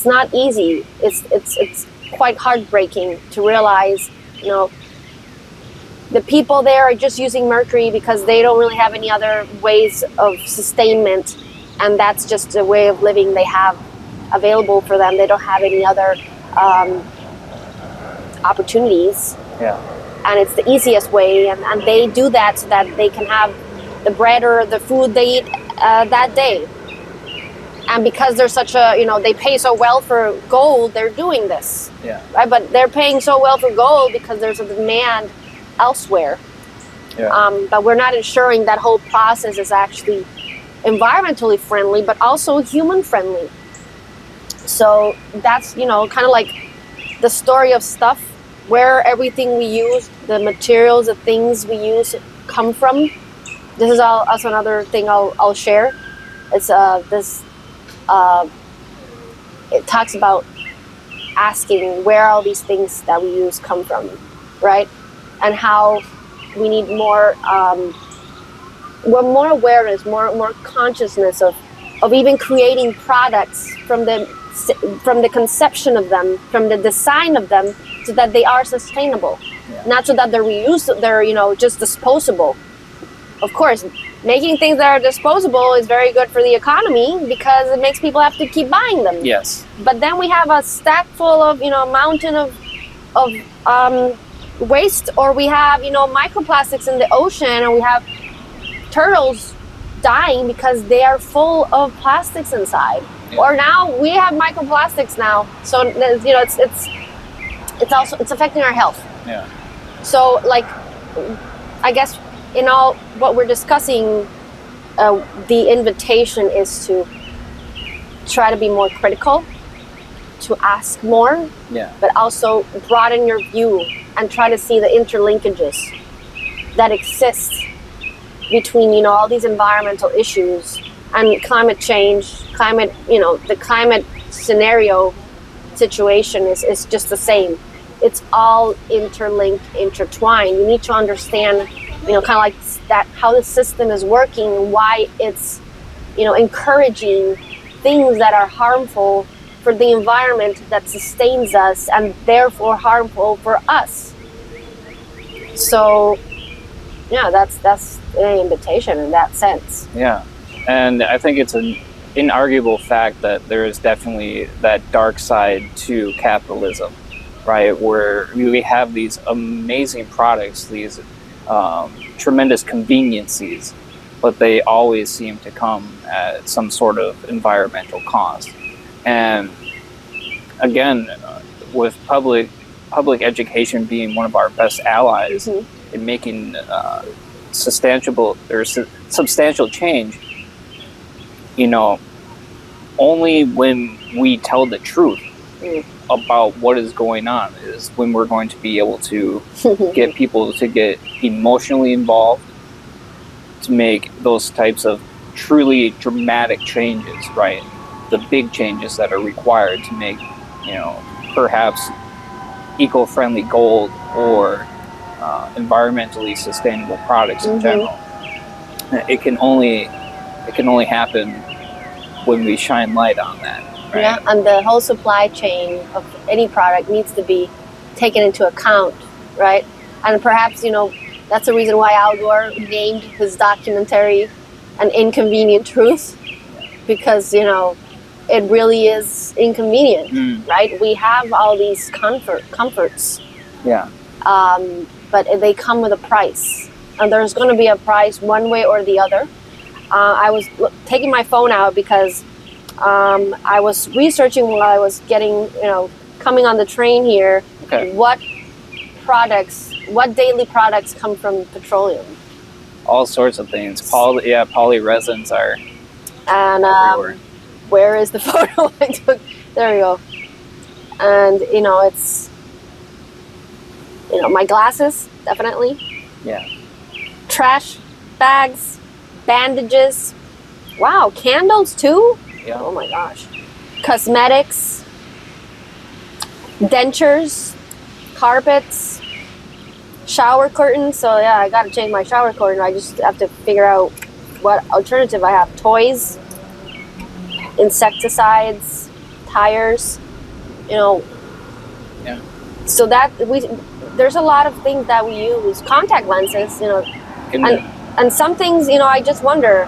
not easy. It's quite heartbreaking to realize, the people there are just using mercury because they don't really have any other ways of sustainment, and that's just a way of living they have available for them. They don't have any other opportunities.
Yeah.
And it's the easiest way, and they do that so that they can have the bread or the food they eat that day. And because they're such they pay so well for gold, they're doing this.
Yeah.
Right? But they're paying so well for gold because there's a demand elsewhere.
Yeah.
But we're not ensuring that whole process is actually environmentally friendly, but also human friendly. So that's, kind of like the story of stuff, where everything we use, the materials, the things we use come from. This is also another thing I'll share. It's it talks about asking where all these things that we use come from, right? And how we need more awareness, more consciousness of even creating products from the conception of them, from the design of them, so that they are sustainable.
Yeah.
Not so that they're just disposable. Of course, making things that are disposable is very good for the economy because it makes people have to keep buying them.
Yes.
But then we have a stack full of, a mountain of waste, or we have, microplastics in the ocean, and we have turtles dying because they are full of plastics inside. Yeah. Or now we have microplastics now, so it's affecting our health.
Yeah.
So, like, I guess in all what we're discussing, the invitation is to try to be more critical, to ask more, but also broaden your view and try to see the interlinkages that exist between, all these environmental issues and climate change. The climate scenario situation is just the same. it's all interlinked, intertwined. You need to understand, kind of like that, how the system is working, why it's, encouraging things that are harmful for the environment that sustains us and therefore harmful for us. So, yeah, that's an invitation in that sense.
Yeah, and I think it's an inarguable fact that there is definitely that dark side to capitalism, right? Where we have these amazing products, these tremendous conveniences, but they always seem to come at some sort of environmental cost. And again, with public education being one of our best allies in making substantial change, only when we tell the truth about what is going on is when we're going to be able to get people to get emotionally involved, to make those types of truly dramatic changes, right? The big changes that are required to make, perhaps eco-friendly gold or environmentally sustainable products in general. It can only happen when we shine light on that. Right?
Yeah, and the whole supply chain of any product needs to be taken into account, right? And perhaps, that's the reason why Al Gore named his documentary An Inconvenient Truth, because, it really is inconvenient, right? We have all these comforts.
Yeah.
But they come with a price. And there's going to be a price one way or the other. I was taking my phone out because I was researching while I was coming on the train here, what daily products come from petroleum.
All sorts of things. Polyresins are
and where is the photo I took? There we go. And it's my glasses, definitely.
Yeah.
Trash bags, bandages. Wow, candles too?
Yeah.
Oh my gosh. Cosmetics, dentures, carpets, shower curtains. So yeah, I gotta change my shower curtain. I just have to figure out what alternative I have. Toys, insecticides, tires,
Yeah.
So that there's a lot of things that we use. Contact lenses, and some things, I just wonder.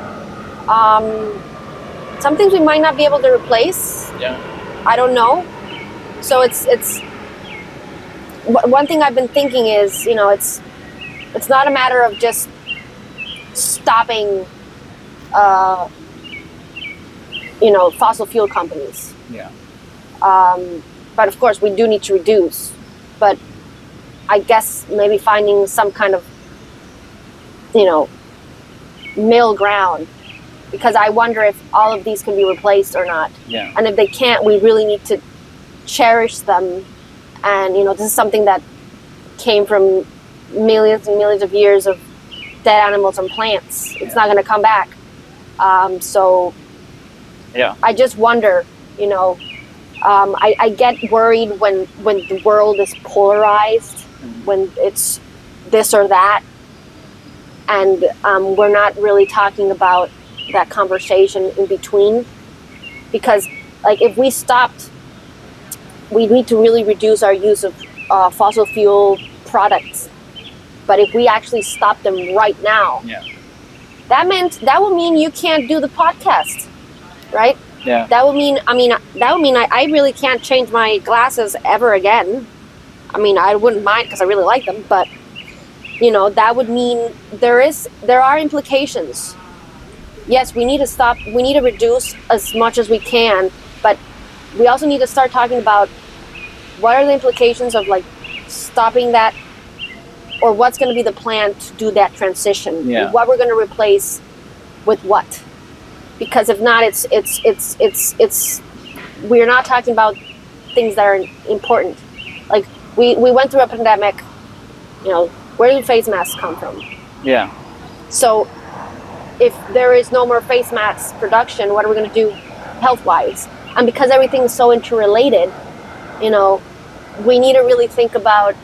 Some things we might not be able to replace.
Yeah.
I don't know. So it's one thing I've been thinking is, it's not a matter of just stopping, fossil fuel companies.
Yeah.
But of course, we do need to reduce. But I guess maybe finding some kind of, middle ground, because I wonder if all of these can be replaced or not.
Yeah.
And if they can't, we really need to cherish them. And, this is something that came from millions and millions of years of dead animals and plants. It's not going to come back. So
yeah.
I just wonder, I get worried when the world is polarized, when it's this or that, and we're not really talking about that conversation in between. Because, if we stopped, we need to really reduce our use of fossil fuel products. But if we actually stop them right now, that would mean you can't do the podcast, right?
Yeah.
That would mean I really can't change my glasses ever again. I wouldn't mind because I really like them, but that would mean there are implications. Yes, we need to stop. We need to reduce as much as we can, but we also need to start talking about what are the implications of stopping that, or what's going to be the plan to do that transition.
Yeah.
What we're going to replace with what? Because if not, it's we're not talking about things that are important. We went through a pandemic. Where do face masks come from?
Yeah.
So if there is no more face mask production, what are we going to do health-wise? And because everything is so interrelated, we need to really think about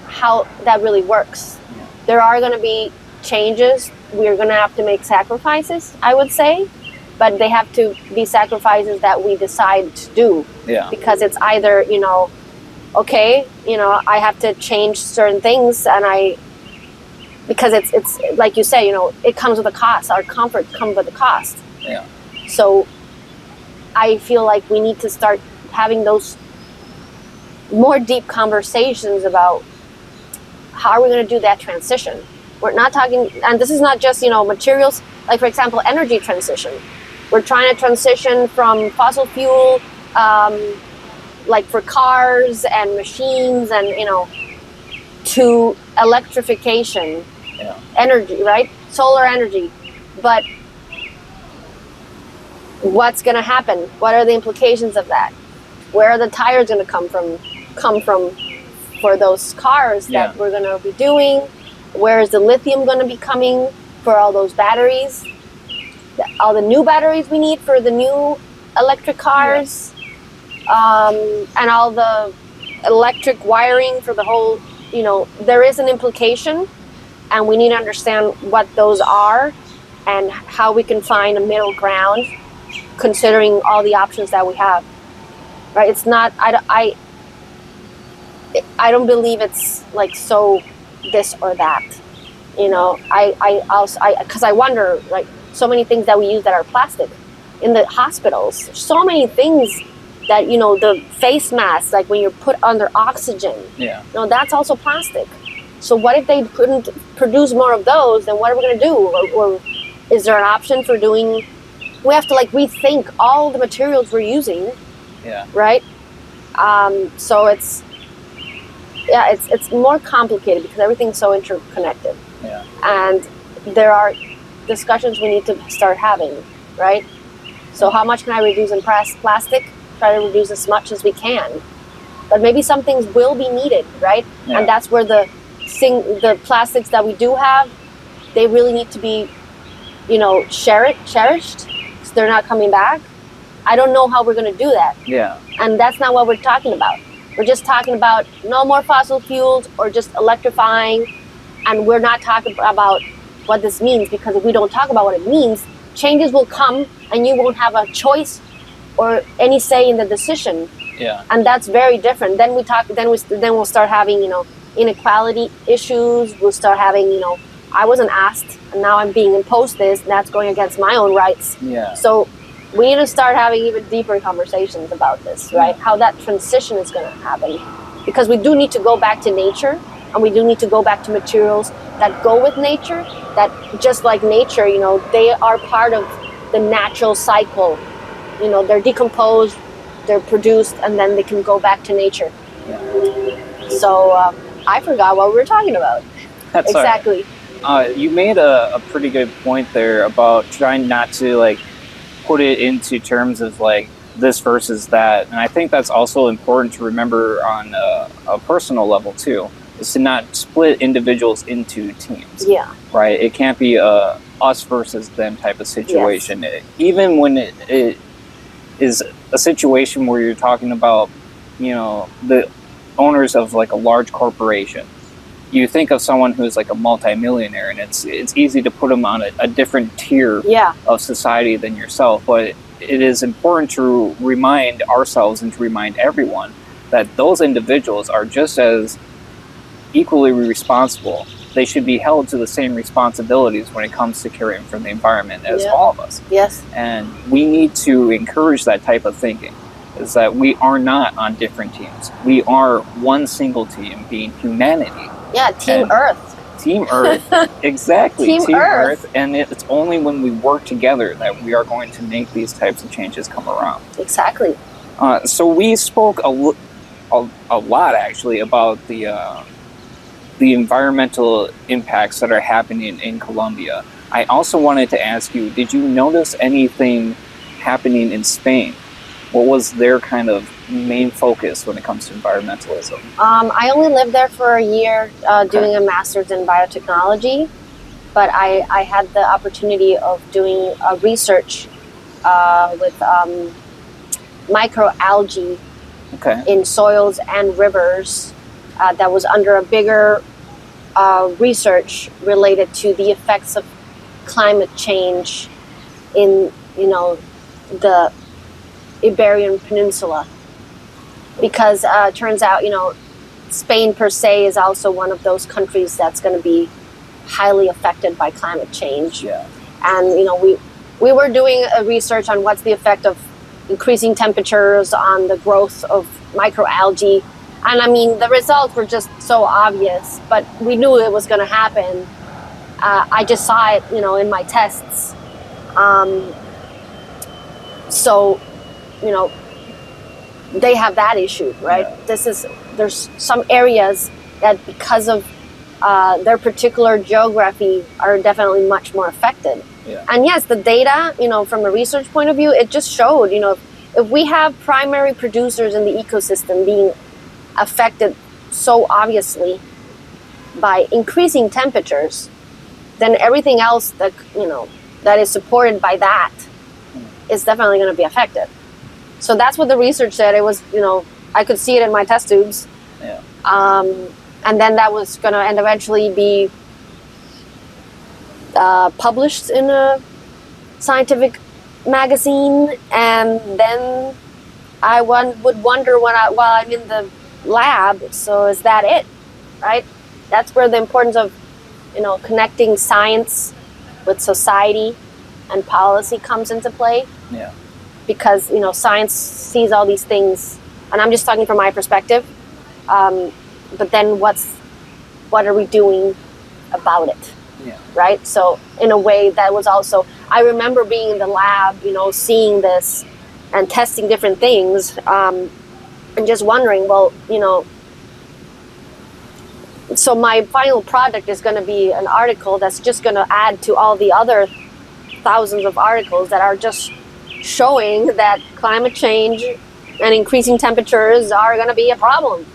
how that really works.
Yeah.
There are going to be changes. We're going to have to make sacrifices, I would say, but they have to be sacrifices that we decide to do.
Yeah.
Because it's either, okay, I have to change certain things, and because it's like you say, it comes with a cost. Our comfort comes with a cost.
Yeah.
So I feel like we need to start having those more deep conversations about how are we going to do that transition. We're not talking, and this is not just, materials, like for example, energy transition. We're trying to transition from fossil fuel, like for cars and machines and, to electrification, energy, right? Solar energy. But what's going to happen? What are the implications of that? Where are the tires going to come from for those cars that we're going to be doing? Where is the lithium going to be coming for all those batteries? All the new batteries we need for the new electric cars, and all the electric wiring for the whole, there is an implication, and we need to understand what those are and how we can find a middle ground considering all the options that we have. Right? It's not, I don't believe it's like so this or that. Because I wonder, like, so many things that we use that are plastic in the hospitals. So many things that, the face masks, like when you're put under oxygen, that's also plastic. So what if they couldn't produce more of those? Then what are we going to do? Or is there an option for doing? We have to rethink all the materials we're using.
Yeah.
Right. So it's more complicated because everything's so interconnected.
Yeah.
And there are discussions we need to start having, right? So how much can I reduce in plastic? Try to reduce as much as we can. But maybe some things will be needed, right?
Yeah.
And that's where the plastics that we do have, they really need to be, cherished, because they're not coming back. I don't know how we're going to do that.
Yeah.
And that's not what we're talking about. We're just talking about no more fossil fuels or just electrifying. And we're not talking about what this means, because if we don't talk about what it means, changes will come and you won't have a choice or any say in the decision.
Yeah.
And that's very different. Then we'll start having, inequality issues. We'll start having, I wasn't asked and now I'm being imposed this, and that's going against my own rights.
Yeah.
So we need to start having even deeper conversations about this, right? How that transition is going to happen. Because we do need to go back to nature, and we do need to go back to materials that go with nature, that just like nature, they are part of the natural cycle. They're decomposed, they're produced, and then they can go back to nature.
Yeah.
So I forgot what we were talking about.
That's
exactly.
You made a pretty good point there about trying not to put it into terms of this versus that, and I think that's also important to remember on a personal level too, is to not split individuals into teams.
Yeah. Right.
It can't be a us versus them type of situation. Yes. Even when it is a situation where you're talking about, the owners of a large corporation. You think of someone who's a multimillionaire, and it's easy to put them on a different tier of society than yourself. But it is important to remind ourselves and to remind everyone that those individuals are just as equally responsible. They should be held to the same responsibilities when it comes to caring for the environment as all of us.
Yes.
And we need to encourage that type of thinking, is that we are not on different teams. We are one single team, being humanity.
Yeah, Team Earth.
Team Earth, exactly.
Team Earth.
And it's only when we work together that we are going to make these types of changes come around.
Exactly.
So we spoke a lot, actually, about the environmental impacts that are happening in Colombia. I also wanted to ask you, did you notice anything happening in Spain? What was their kind of main focus when it comes to environmentalism?
I only lived there for a year doing a master's in biotechnology, but I had the opportunity of doing research with microalgae
Okay.
in soils and rivers that was under a bigger research related to the effects of climate change in, the Iberian Peninsula. Because it turns out, Spain per se is also one of those countries that's going to be highly affected by climate change.
Yeah.
And, we were doing a research on what's the effect of increasing temperatures on the growth of microalgae. And I mean, the results were just so obvious, but we knew it was going to happen. I just saw it, in my tests. So, they have that issue, right?
Yeah.
There's some areas that because of their particular geography are definitely much more affected.
Yeah.
And yes, the data, from a research point of view, it just showed, if we have primary producers in the ecosystem being affected so obviously by increasing temperatures, then everything else that, that is supported by that is definitely going to be affected. So that's what the research said. It was, I could see it in my test tubes.
Yeah.
And then that was going to eventually be published in a scientific magazine. And then I would wonder while I'm in the lab, so is that it, right? That's where the importance of, connecting science with society and policy comes into play.
Yeah.
Because, science sees all these things, and I'm just talking from my perspective, but then what are we doing about it?
Yeah.
Right? So in a way that was also, I remember being in the lab, seeing this and testing different things, and just wondering, well, so my final product is going to be an article that's just going to add to all the other thousands of articles that are just showing that climate change and increasing temperatures are going to be a problem.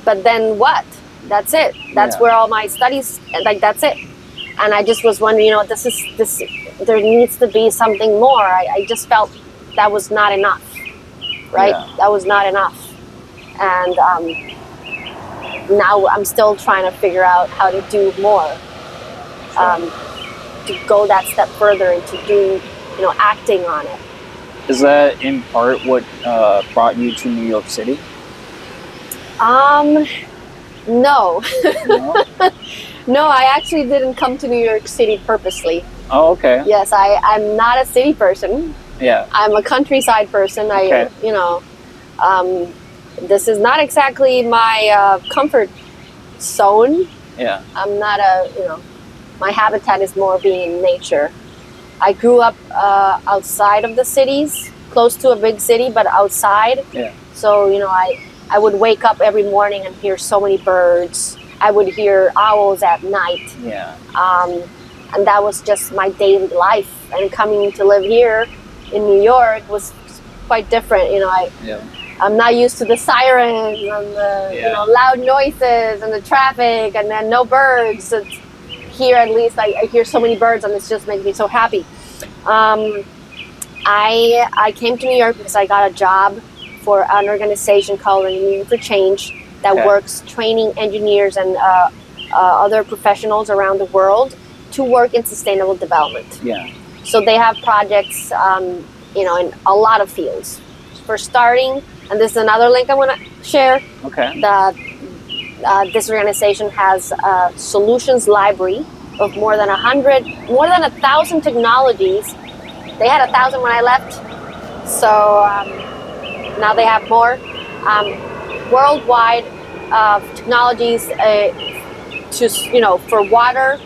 But then what? That's it. That's where all my studies, that's it. And I just was wondering, this there needs to be something more. I just felt that was not enough, right?
Yeah.
That was not enough. And now I'm still trying to figure out how to do more, to go that step further into doing, acting on it.
Is that in part what brought you to New York City?
No.
No?
No, I actually didn't come to New York City purposely.
Oh, okay.
Yes, I'm not a city person.
Yeah.
I'm a countryside person.
Okay.
This is not exactly my comfort zone.
Yeah.
I'm not my habitat is more being in nature. I grew up outside of the cities, close to a big city, but outside.
Yeah.
So, I would wake up every morning and hear so many birds. I would hear owls at night.
Yeah.
And that was just my daily life. And coming to live here in New York was quite different. I'm not used to the sirens and the loud noises and the traffic and then no birds. Here at least I hear so many birds and it just makes me so happy. I came to New York because I got a job for an organization called Engineering for Change that works training engineers and other professionals around the world to work in sustainable development.
Yeah.
So they have projects, in a lot of fields. For starting, and this is another link I want to share.
Okay.
This organization has a solutions library of more than 1,000 technologies. They had 1,000 when I left, so now they have more. Worldwide technologies for water,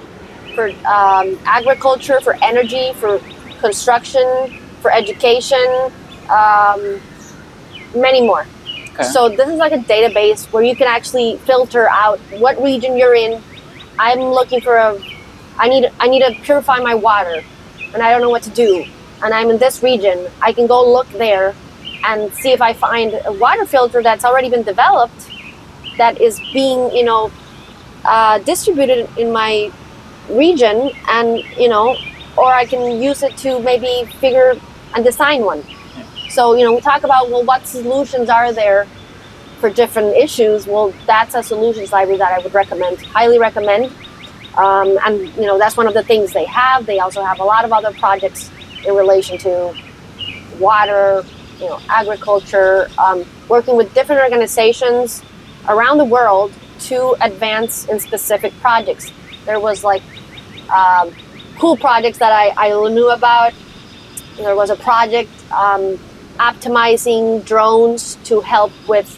for agriculture, for energy, for construction, for education, many more.
Okay.
So this is like a database where you can actually filter out what region you're in. I'm looking for I need to purify my water and I don't know what to do. And I'm in this region. I can go look there and see if I find a water filter that's already been developed that is being, distributed in my region, and, or I can use it to maybe figure and design one. So, we talk about, well, what solutions are there for different issues? Well, that's a solutions library that I would highly recommend. And, that's one of the things they have. They also have a lot of other projects in relation to water, agriculture, working with different organizations around the world to advance in specific projects. There was cool projects that I knew about. There was a project optimizing drones to help with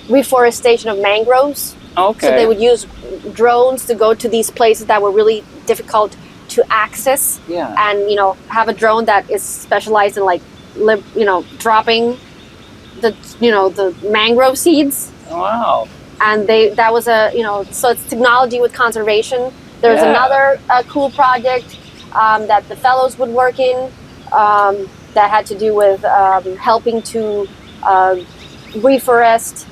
reforestation of mangroves.
Okay.
So they would use drones to go to these places that were really difficult to access.
Yeah.
And have a drone that is specialized in dropping the mangrove seeds.
Wow.
And that was so it's technology with conservation. There's another cool project that the fellows would work in that had to do with helping to reforest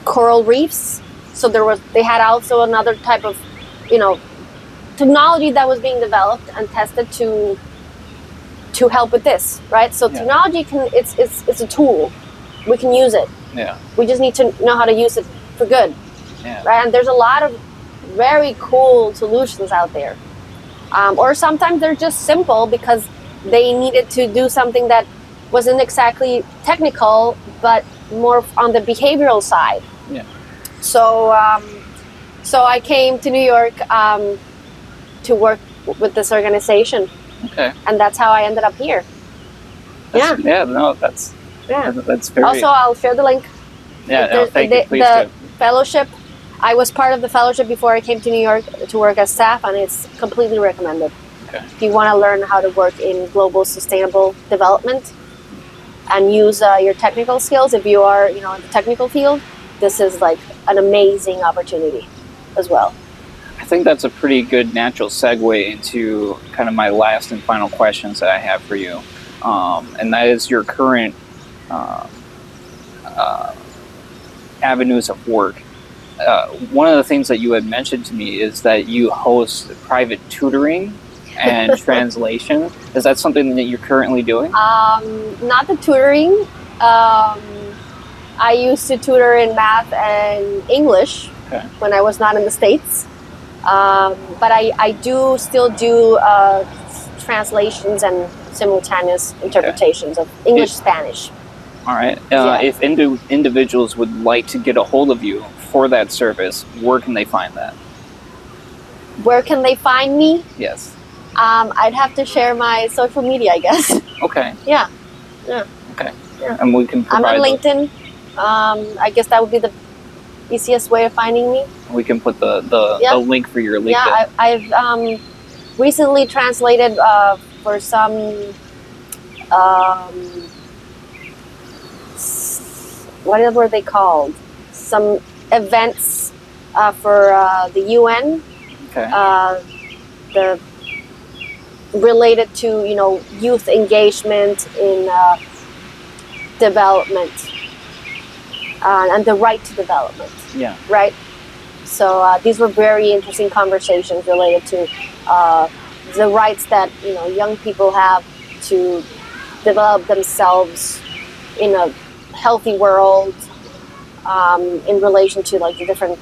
coral reefs. So they had also another type of technology that was being developed and tested to help with this, right? So technology it's a tool. We can use it.
Yeah.
We just need to know how to use it for good.
Yeah.
Right? And there's a lot of very cool solutions out there. Or sometimes they're just simple because they needed to do something that wasn't exactly technical, but more on the behavioral side.
Yeah.
So I came to New York to work with this organization.
Okay.
And that's how I ended up here.
That's very...
Also, I'll share the link.
Yeah, no, thank you. Please
the
do.
fellowship, I was part of the fellowship before I came to New York to work as staff, and it's completely recommended.
Okay.
If you want to learn how to work in global sustainable development and use your technical skills, if you are in the technical field, this is an amazing opportunity as well.
I think that's a pretty good natural segue into kind of my last and final questions that I have for you. And that is your current avenues of work. One of the things that you had mentioned to me is that you host private tutoring and translation. Is that something that you're currently doing?
Not the tutoring. I used to tutor in math and English when I was not in the States. But I do still do translations and simultaneous interpretations of English, Spanish.
All right. If individuals would like to get a hold of you for that service, where can they find that?
Where can they find me?
Yes.
I'd have to share my social media, I guess.
Okay.
Yeah.
Okay.
Yeah.
And we can provide...
I'm on LinkedIn. I guess that would be the easiest way of finding me.
We can put the link for your LinkedIn.
Yeah, I've recently translated for some what were they called? Some events for the UN.
Okay.
The related to youth engagement in development and the right to development.
Yeah.
Right. So these were very interesting conversations related to the rights that young people have to develop themselves in a healthy world in relation to the different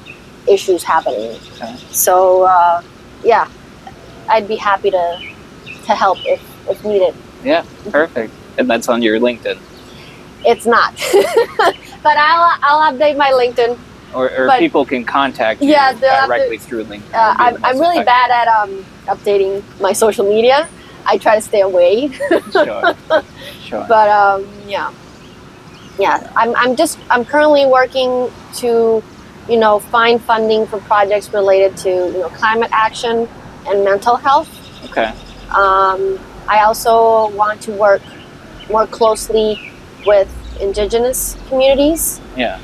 issues happening.
Okay.
So yeah, I'd be happy to help if needed.
Yeah, perfect. And that's on your LinkedIn.
It's not, but I'll update my LinkedIn.
Or people can contact you directly through LinkedIn.
I'm really bad at updating my social media. I try to stay away.
Sure.
But yeah. I'm currently working to find funding for projects related to climate action and mental health.
Okay.
I also want to work more closely with indigenous communities.
Yeah.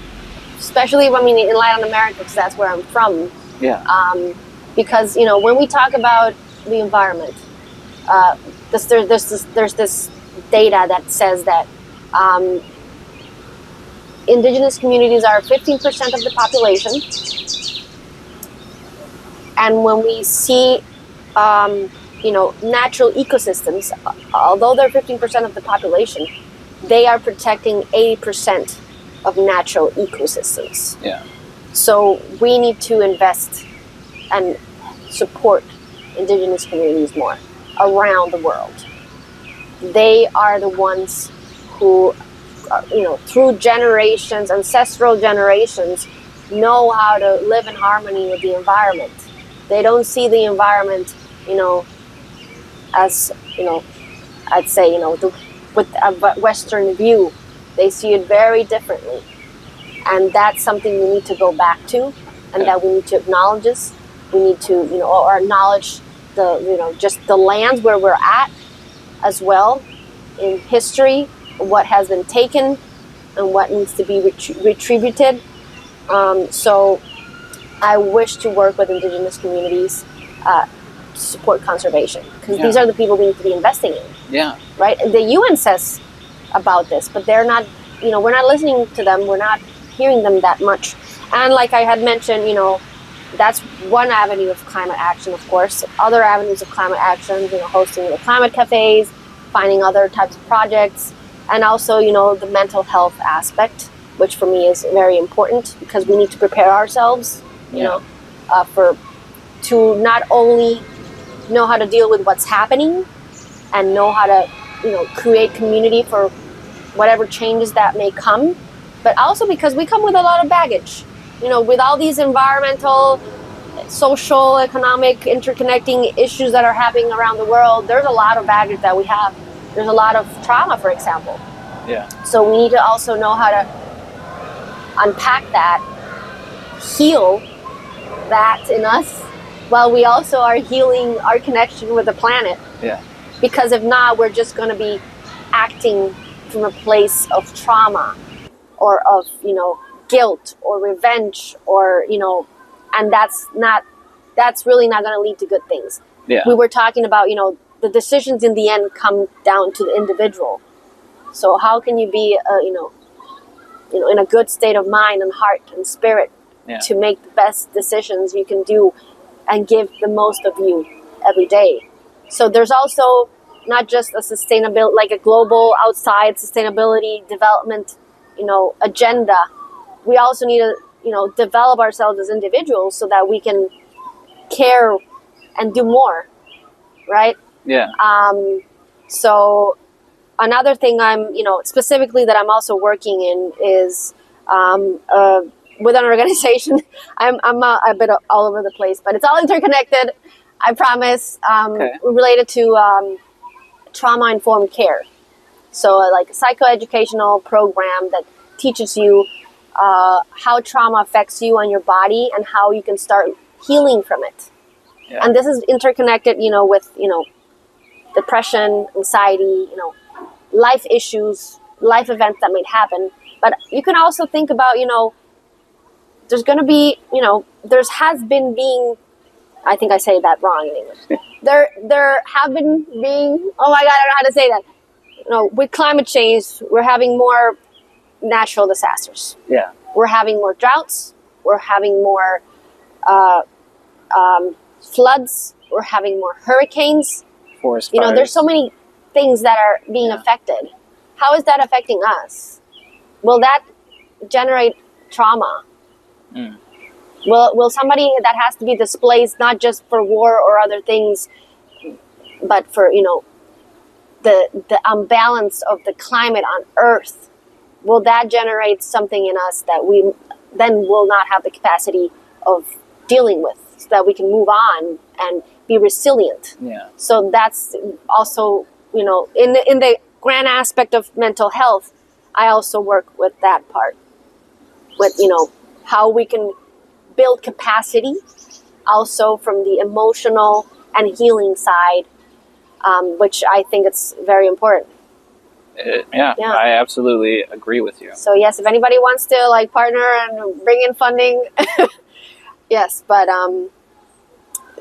Especially in Latin America, because that's where I'm from.
Yeah.
Because when we talk about the environment, there's this data that says that indigenous communities are 15% of the population, and when we see natural ecosystems, although they're 15% of the population, they are protecting 80% of natural ecosystems.
Yeah.
So we need to invest and support indigenous communities more around the world. They are the ones who, through generations, ancestral generations, know how to live in harmony with the environment. They don't see the environment, as, I'd say, with a Western view. They see it very differently. And that's something we need to go back to, and that we need to acknowledge this. We need to, or acknowledge just the lands where we're at as well in history, what has been taken and what needs to be retributed. So I wish to work with indigenous communities to support conservation, because these are the people we need to be investing in.
Yeah.
Right? The UN says about this, but they're not, we're not listening to them. We're not hearing them that much. And like I had mentioned, that's one avenue of climate action, of course. Other avenues of climate action, hosting the climate cafes, finding other types of projects, and also, the mental health aspect, which for me is very important, because we need to prepare ourselves, to not only know how to deal with what's happening and know how to, create community for whatever changes that may come, but also because we come with a lot of baggage, with all these environmental, social, economic, interconnecting issues that are happening around the world. There's a lot of baggage that we have. There's a lot of trauma, for example.
Yeah.
So we need to also know how to unpack that, heal that in us, while we also are healing our connection with the planet.
Yeah.
Because if not, we're just going to be acting from a place of trauma or of, guilt or revenge, or, and that's really not going to lead to good things.
Yeah.
We were talking about, the decisions in the end come down to the individual. So how can you be, in a good state of mind and heart and spirit to make the best decisions you can do and give the most of you every day? So there's also not just a sustainability, like a global outside sustainability development, agenda. We also need to, develop ourselves as individuals so that we can care and do more, right?
Yeah.
So another thing I'm, specifically that I'm also working in is with an organization. I'm a bit all over the place, but it's all interconnected, I promise. Related to trauma-informed care. So like a psychoeducational program that teaches you how trauma affects you and your body and how you can start healing from it. Yeah. And this is interconnected, with, depression, anxiety, life issues, life events that might happen. But you can also think about, there's going to be, I think I say that wrong in English. There have been being, oh my God, I don't know how to say that. With climate change, we're having more natural disasters.
Yeah.
We're having more droughts. We're having more floods. We're having more hurricanes.
Forest fires.
There's so many things that are being affected. How is that affecting us? Will that generate trauma? Mm. Will somebody that has to be displaced, not just for war or other things, but for, the imbalance of the climate on Earth, will that generate something in us that we then will not have the capacity of dealing with, so that we can move on and be resilient? Yeah. So that's also, in the grand aspect of mental health, I also work with that part, with, how we can build capacity also from the emotional and healing side, which I think it's very important.
Yeah, I absolutely agree with you.
So yes, if anybody wants to partner and bring in funding, yes, but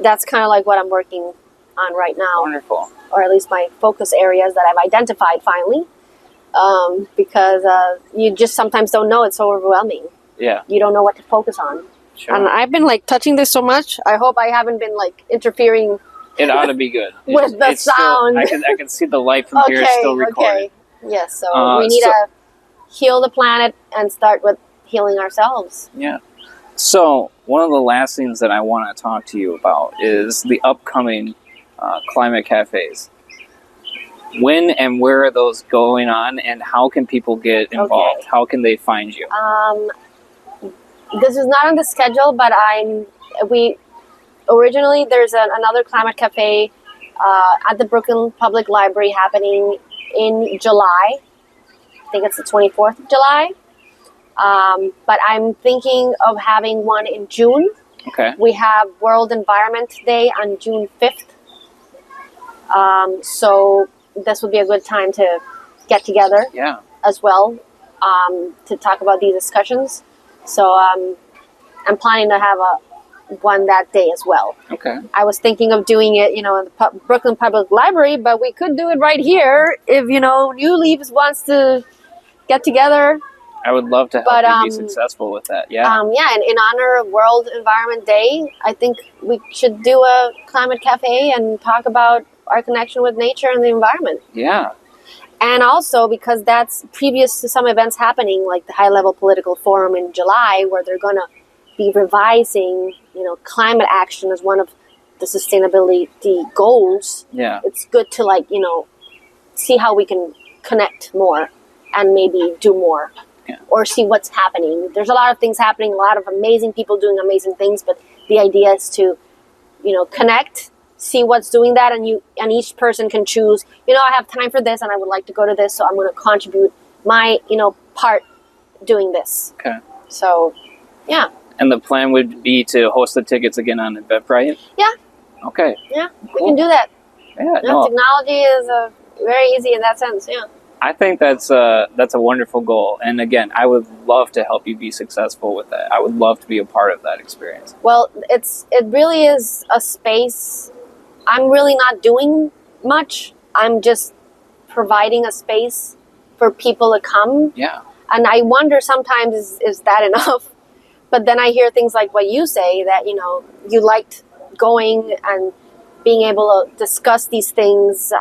that's kind of what I'm working on right now.
Wonderful.
Or at least my focus areas that I've identified finally, because you just sometimes don't know. It's so overwhelming. Yeah. You don't know what to focus on. Sure. And I've been touching this so much. I hope I haven't been interfering
It ought to be good.
With the
It's still-
sound.
I can see the light from here. It's still recorded.
Yes, so we need to heal the planet and start with healing ourselves.
Yeah. So one of the last things that I want to talk to you about is the upcoming climate cafes. When and where are those going on, and how can people get involved?
Okay.
How can they find you?
This is not on the schedule, but originally there's another climate cafe at the Brooklyn Public Library happening in July. I think it's the 24th of July. But I'm thinking of having one in June.
Okay.
We have World Environment Day on June 5th. So this would be a good time to get together as well to talk about these discussions. So I'm planning to have one that day as well.
Okay.
I was thinking of doing it, in the Brooklyn Public Library, but we could do it right here if, New Leaves wants to get together.
I would love to help you be successful with that. Yeah.
And in honor of World Environment Day, I think we should do a climate cafe and talk about our connection with nature and the environment.
Yeah.
And also because that's previous to some events happening, like the High Level Political Forum in July, where they're going to be revising, climate action as one of the sustainability goals.
Yeah.
It's good to see how we can connect more and maybe do more.
Yeah.
Or see what's happening. There's a lot of things happening, a lot of amazing people doing amazing things, but the idea is to, connect, see what's doing that, and each person can choose, I have time for this and I would like to go to this, so I'm going to contribute my, part doing this.
Okay.
So, yeah.
And the plan would be to host the tickets again on Eventbrite?
Yeah.
Okay.
Yeah, we can do that.
Yeah,
technology is very easy in that sense, yeah.
I think that's a wonderful goal. And again, I would love to help you be successful with that. I would love to be a part of that experience.
Well, it really is a space. I'm really not doing much. I'm just providing a space for people to come.
Yeah.
And I wonder sometimes, is that enough? But then I hear things like what you say, that, you liked going and being able to discuss these things,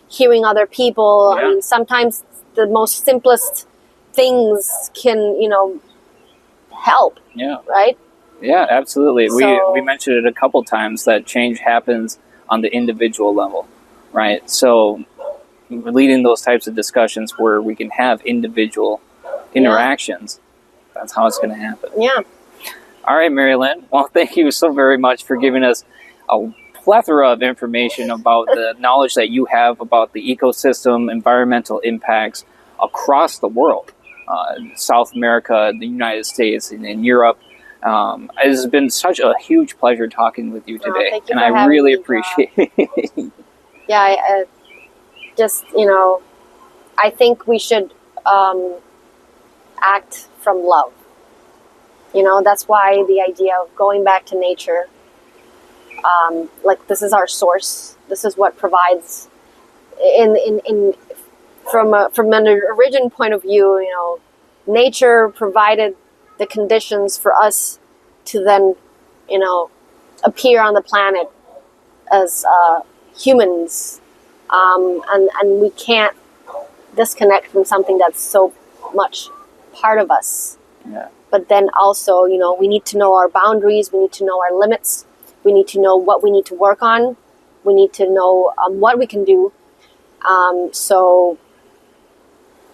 hearing other people.
Yeah.
I mean, sometimes the most simplest things can, help.
Yeah.
Right?
Yeah, absolutely.
So,
we mentioned it a couple times that change happens on the individual level, right? So we're leading those types of discussions where we can have individual interactions. That's how it's going to happen.
Yeah.
All right, Marilynn. Well, thank you so very much for giving us a plethora of information about the knowledge that you have about the ecosystem, environmental impacts across the world, South America, the United States, and in Europe. It has been such a huge pleasure talking with you today,
thank you
and
for
I
having
really
me,
appreciate it.
Yeah, I just, I think we should act from love. That's why the idea of going back to nature, this is our source. This is what provides, from an origin point of view, nature provided the conditions for us to then, appear on the planet as humans, and we can't disconnect from something that's so much part of us.
Yeah.
But then also, we need to know our boundaries. We need to know our limits. We need to know what we need to work on. We need to know what we can do. So,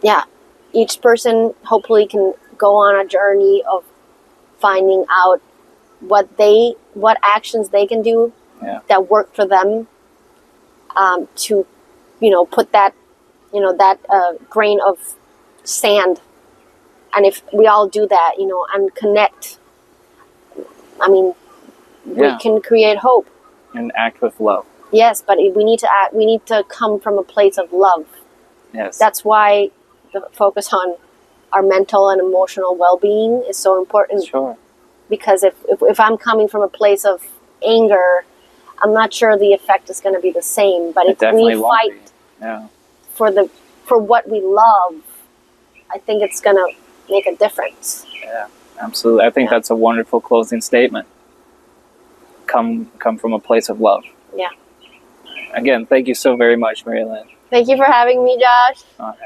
yeah, each person hopefully can go on a journey of finding out what actions they can do that work for them, to, put that, that grain of sand. And if we all do that, and connect, I mean, we can create hope.
And act with love.
Yes, but we need to act. We need to come from a place of love.
Yes.
That's why the focus on our mental and emotional well-being is so important.
Sure.
Because if I'm coming from a place of anger, I'm not sure the effect is going to be the same. But if we fight for what we love, I think it's going to make a difference.
Yeah, absolutely. I think that's a wonderful closing statement. Come from a place of love.
Yeah.
Again, thank you so very much, Marilyn.
Thank you for having me, Josh.
All right.